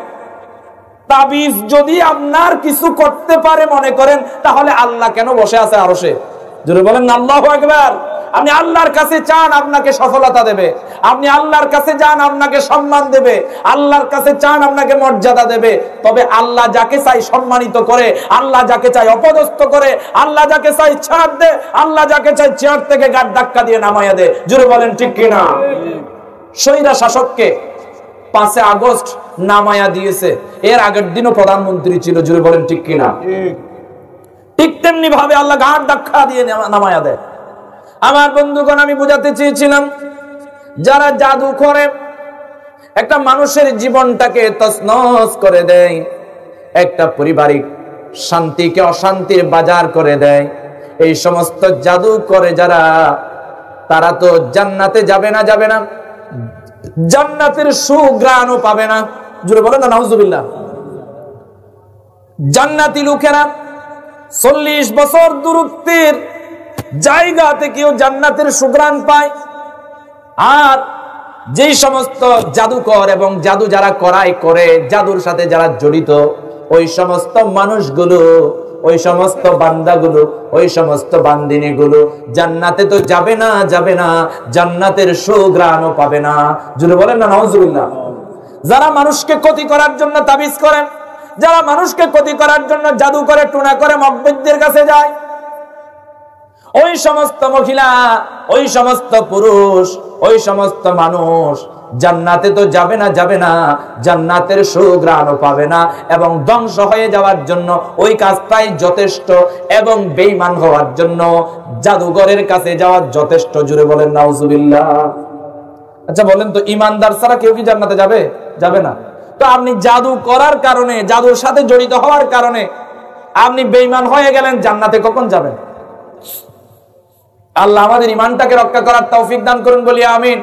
তাবিজ যদি আপনার কিছু করতে পারে মনে করেন, তাহলে আল্লাহ কেন বসে আছে আরশে? জোরে বলেন আল্লাহু আকবার। আপনি আল্লাহর কাছে চান, আপনাকে সফলতা দেবে। আপনি আল্লাহর কাছে চান, আপনাকে সম্মান দেবে। আল্লাহর কাছে চান, আপনাকে মর্যাদা দেবে। তবে আল্লাহ যাকে চাই সম্মানিত করে, আল্লাহ যাকে চাই অপদস্থ করে, আল্লাহ যাকে চাই ছাড় দে, আল্লাহ যাকে চাই চেয়ার থেকে গাড় ধাক্কা দিয়ে নামাইয়া দে। জোরে বলেন ঠিক কিনা? স্বৈরা শাসককে 5 আগস্ট নামায়া দিয়েছে, এর আগের দিনও প্রধানমন্ত্রী ছিল। জোরে বলেন ঠিক কিনা? ঠিক তেমনি ভাবে আল্লাহ গাড় ধাক্কা দিয়ে নামায়া দেয়। আমার বন্ধুগণ, আমি বুঝাতে চেয়েছিলাম, যারা জাদু করে একটা মানুষের জীবনটাকে তছনছ করে দেয়, একটা পারিবারিক শান্তিকে অশান্তির বাজার করে দেয়, এই সমস্ত জাদু করে যারা, তারা তো জান্নাতে যাবে না, যাবে না, জান্নাতের সুঘ্রাণও পাবে না। জোরে বলেন না নাউজুবিল্লাহ। জান্নাতি লোকেরা 40 বছর দূরত্বের জায়গা থেকেও জান্নাতের সুঘ্রাণ পায়। আর যেই সমস্ত জাদুকর এবং জাদু যারা করে, জাদুর সাথে যারা জড়িত, ওই সমস্ত মানুষগুলো, ওই সমস্ত বান্দাগুলো, ওই সমস্ত বান্দিনীগুলো জান্নাতে তো যাবে না, যাবে না, জান্নাতের সুঘ্রাণও পাবে না। জোরে বলেন না নাউজুবিল্লাহ। যারা মানুষকে ক্ষতি করার জন্য তাবিজ করেন, যারা মানুষকে ক্ষতি করার জন্য জাদু করে, টুনা করে, মগবৈদ্যের কাছে যায়, ওই সমস্ত মহিলা, ওই সমস্ত পুরুষ, ওই সমস্ত মানুষ জান্নাতে তো যাবে না, যাবে না, জান্নাতের সুঘ্রাণও পাবে না, এবং ধ্বংস হয়ে যাওয়ার জন্য ওই কাজটাই যথেষ্ট, এবং বেঈমান হওয়ার জন্য জাদুঘরের কাছে যাওয়া যথেষ্ট। জুড়ে বলেন নাউজুবিল্লাহ। আচ্ছা বলেন তো, ইমানদার ছাড়া কেউ কি জান্নাতে যাবে? যাবে না। তো আপনি জাদু করার কারণে, জাদুর সাথে জড়িত হওয়ার কারণে আপনি বেঈমান হয়ে গেলেন, জান্নাতে কখন যাবেন? আল্লাহ আমাদের ঈমানটাকে রক্ষা করার তৌফিক দান করুন, বলি আমিন।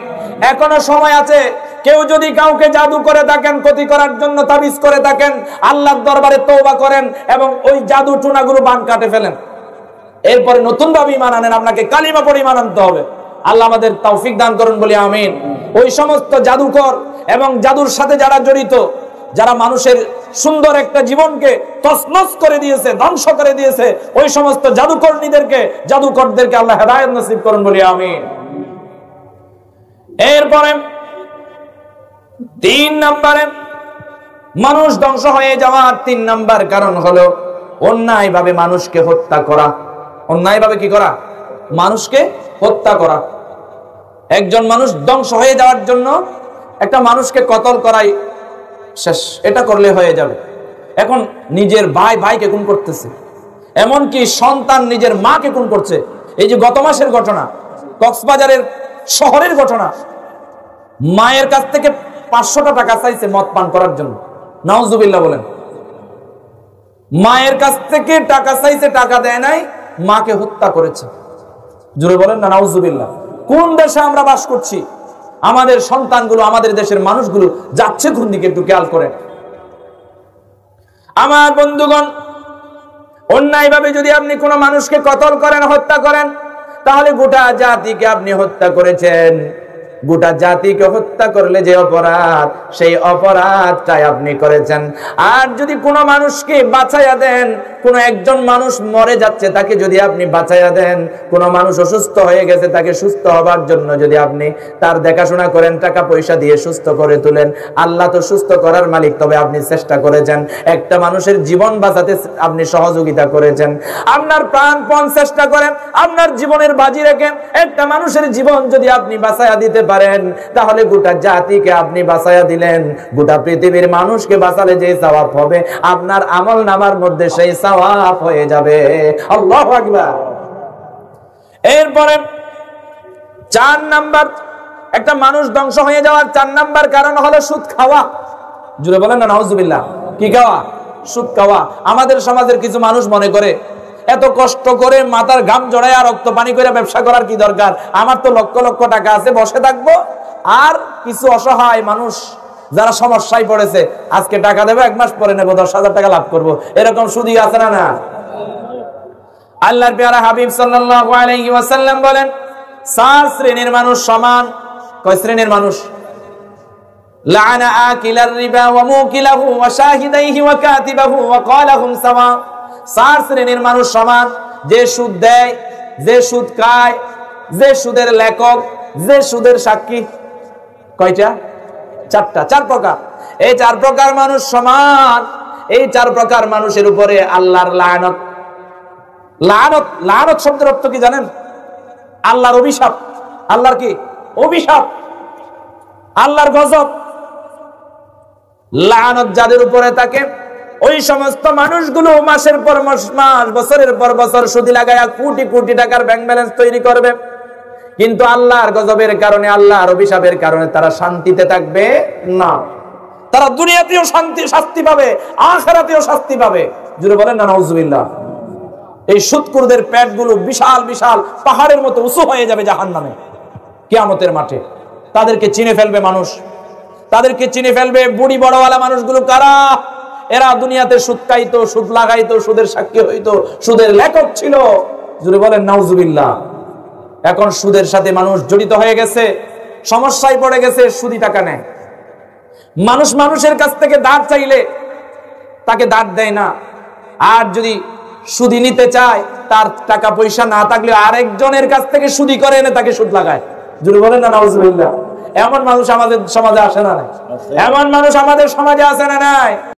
এখনো সময় আছে। কেউ যদি কাউকে জাদু করে থাকেন, ক্ষতি করার জন্য তাবিজ করে থাকেন, আল্লাহর দরবারে তওবা করেন এবং ওই জাদু টুনাগুলো বান কাটে ফেলেন। এরপরে নতুন ভাবে ঈমান আনেন, আপনাকে কালিমা পড়ে ঈমান আনতে হবে। আল্লাহ আমাদের তৌফিক দান করুন, বলি আমিন। ওই সমস্ত জাদুকর এবং জাদুর সাথে যারা জড়িত, যারা মানুষের সুন্দর একটা জীবনকে তছনছ করে দিয়েছে, ধ্বংস করে দিয়েছে, ওই সমস্ত জাদুকরদেরকে আল্লাহ হেদায়েত নসিব করুন, বলি আমিন। এরপরে 3 নম্বরে মানুষ ধ্বংস হয়ে যাওয়ার 3 নাম্বার কারণ হলো অন্যায়ভাবে মানুষকে হত্যা করা। অন্যায়ভাবে কি করা? মানুষকে হত্যা করা। একজন মানুষ ধ্বংস হয়ে যাওয়ার জন্য একটা মানুষকে কতল করাই শেষ, এটা করলে হয়ে যাবে। এখন নিজের ভাইকে খুন করতেছে, এমনকি সন্তান নিজের মাকে খুন করছে। এই যে গত মাসের ঘটনা, কক্সবাজারের শহরের ঘটনা, মায়ের কাছ থেকে 500 টাকা চাইছে মদ পান করার জন্য। নাউজুবিল্লাহ বলেন। মায়ের কাছ থেকে টাকা চাইছে, টাকা দেয় নাই, মাকে হত্যা করেছে। জোরে বলেন না নাউজুবিল্লাহ। কোন দেশে আমরা বাস করছি? আমাদের সন্তানগুলো, আমাদের দেশের মানুষগুলো যাচ্ছে কোন দিকে? একটু খেয়াল করেন আমার বন্ধুগণ। অন্যায়ভাবে যদি আপনি কোনো মানুষকে কতল করেন, হত্যা করেন, তাহলে গোটা জাতিকে আপনি হত্যা করেছেন। গোটা জাতিকে হত্যা করলে যে অপরাধ, সেই অপরাধটাই আপনি করেছেন। আর যদি কোনো মানুষকে বাঁচাইয়া দেন, কোনো একজন মানুষ মরে যাচ্ছে তাকে যদি আপনি বাঁচাইয়া দেন, কোনো মানুষ অসুস্থ হয়ে গেছে তাকে সুস্থ হবার জন্য যদি আপনি তার দেখাশোনা করেন, টাকা পয়সা দিয়ে সুস্থ করে তুলেন, আল্লাহ তো সুস্থ করার মালিক, তবে আপনি চেষ্টা করেছেন, একটা মানুষের জীবন বাঁচাতে আপনি সহযোগিতা করেছেন, আপনার প্রাণপণ চেষ্টা করেন, আপনার জীবনের বাজি রেখে একটা মানুষের জীবন যদি আপনি বাঁচাইয়া দিতে পারেন, তাহলে গোটা জাতিকে আপনি বাঁচাইয়া দিলেন। গোটা পৃথিবীর মানুষকে বাঁচালে যে সওয়াব হবে, আপনার আমল নামার মধ্যে সেই সওয়াব হয়ে যাবে। আল্লাহু আকবার। এরপরে 4 নাম্বার, একটা মানুষ ধ্বংস হয়ে যাওয়ার 4 নাম্বার কারণ হলো সুদ খাওয়া। জুড়ে বলেন না নাউজুবিল্লাহ। কি খাওয়া? সুদ খাওয়া। আমাদের সমাজের কিছু মানুষ মনে করে এত কষ্ট করে মাথার ঘাম জড়ায় আর রক্ত পানি করে ব্যবসা করার কি দরকার, আমার তো লক্ষ লক্ষ টাকা আছে, বসে থাকবো। আর কিছু অসহায় মানুষ যারা সমস্যায় পড়েছে, আজকে টাকা দেবো, 1 মাস পরে নেবো, 10,000 টাকা লাভ করবো, এরকম সুদী আছে না? না। আল্লাহর পেয়ারা হাবিব সাল্লাল্লাহু আলাইহি ওয়াসাল্লাম বলেন, 4 শ্রেণীর মানুষ সমান। কয় শ্রেণীর মানুষ? লাআনা আকিলার রিবা ওয়া মুকিলাহু ওয়া শাহিদাইহি ওয়া কাতিবাহু ওয়া ক্বালাহুম সাওয়া। 4 শ্রেণীর মানুষ সমান। যে সুদ দেয়, যে সুদ খায়, যে সুদের লেখক, যে সুদের সাক্ষী। কয়টা? 4টা। 4 প্রকার। এই 4 প্রকার মানুষ সমান। এই 4 প্রকার মানুষের উপরে আল্লাহর লানত। লানত, লানত শব্দের অর্থ কি জানেন? আল্লাহর অভিশাপ। আল্লাহর কি? অভিশাপ, আল্লাহর গজব। লানত যাদের উপরে থাকে, ওই সমস্ত মানুষগুলো মাসের পর মাস, বছরের পর বছর সুদি লাগায়া কোটি কোটি টাকার ব্যাংক ব্যালেন্স তৈরি করবে, কিন্তু আল্লাহর গজবের কারণে, আল্লাহর অভিশাপের কারণে তারা শান্তিতে থাকবে না। তারা দুনিয়াতেও শাস্তি পাবে, আখিরাতেও শাস্তি পাবে। জুড়ে বলেন না নাউজুবিল্লাহ। এই সুদখোরদের পেটগুলো বিশাল বিশাল পাহাড়ের মতো উঁচু হয়ে যাবে জাহান্নামে কিয়ামতের মাঠে। তাদেরকে চিনে ফেলবে মানুষ, তাদেরকে চিনে ফেলবে। বুড়ি বড়ওয়ালা মানুষগুলো কারা? এরা দুনিয়াতে সুদ খাইতো, সুদ লাগাইতো, সুদের সাক্ষী হইতো, সুদের লেখক ছিল। জুড়ে বলেন নাউজুবিল্লাহ। এখন সুদের সাথে মানুষ জড়িত হয়ে গেছে, সমস্যায় পড়ে গেছে, সুদি টাকা নেয়। মানুষ মানুষের কাছ থেকে ধার চাইলে তাকে ধার দেয় না, আর যদি সুদি নিতে চায়, তার টাকা পয়সা না থাকলে আরেকজনের কাছ থেকে সুদি করে এনে তাকে সুদ লাগায়। জুড়ে বলেন না নাউজুবিল্লাহ। এমন মানুষ আমাদের সমাজে আসে না নাই? এমন মানুষ আমাদের সমাজে আসে না নাই?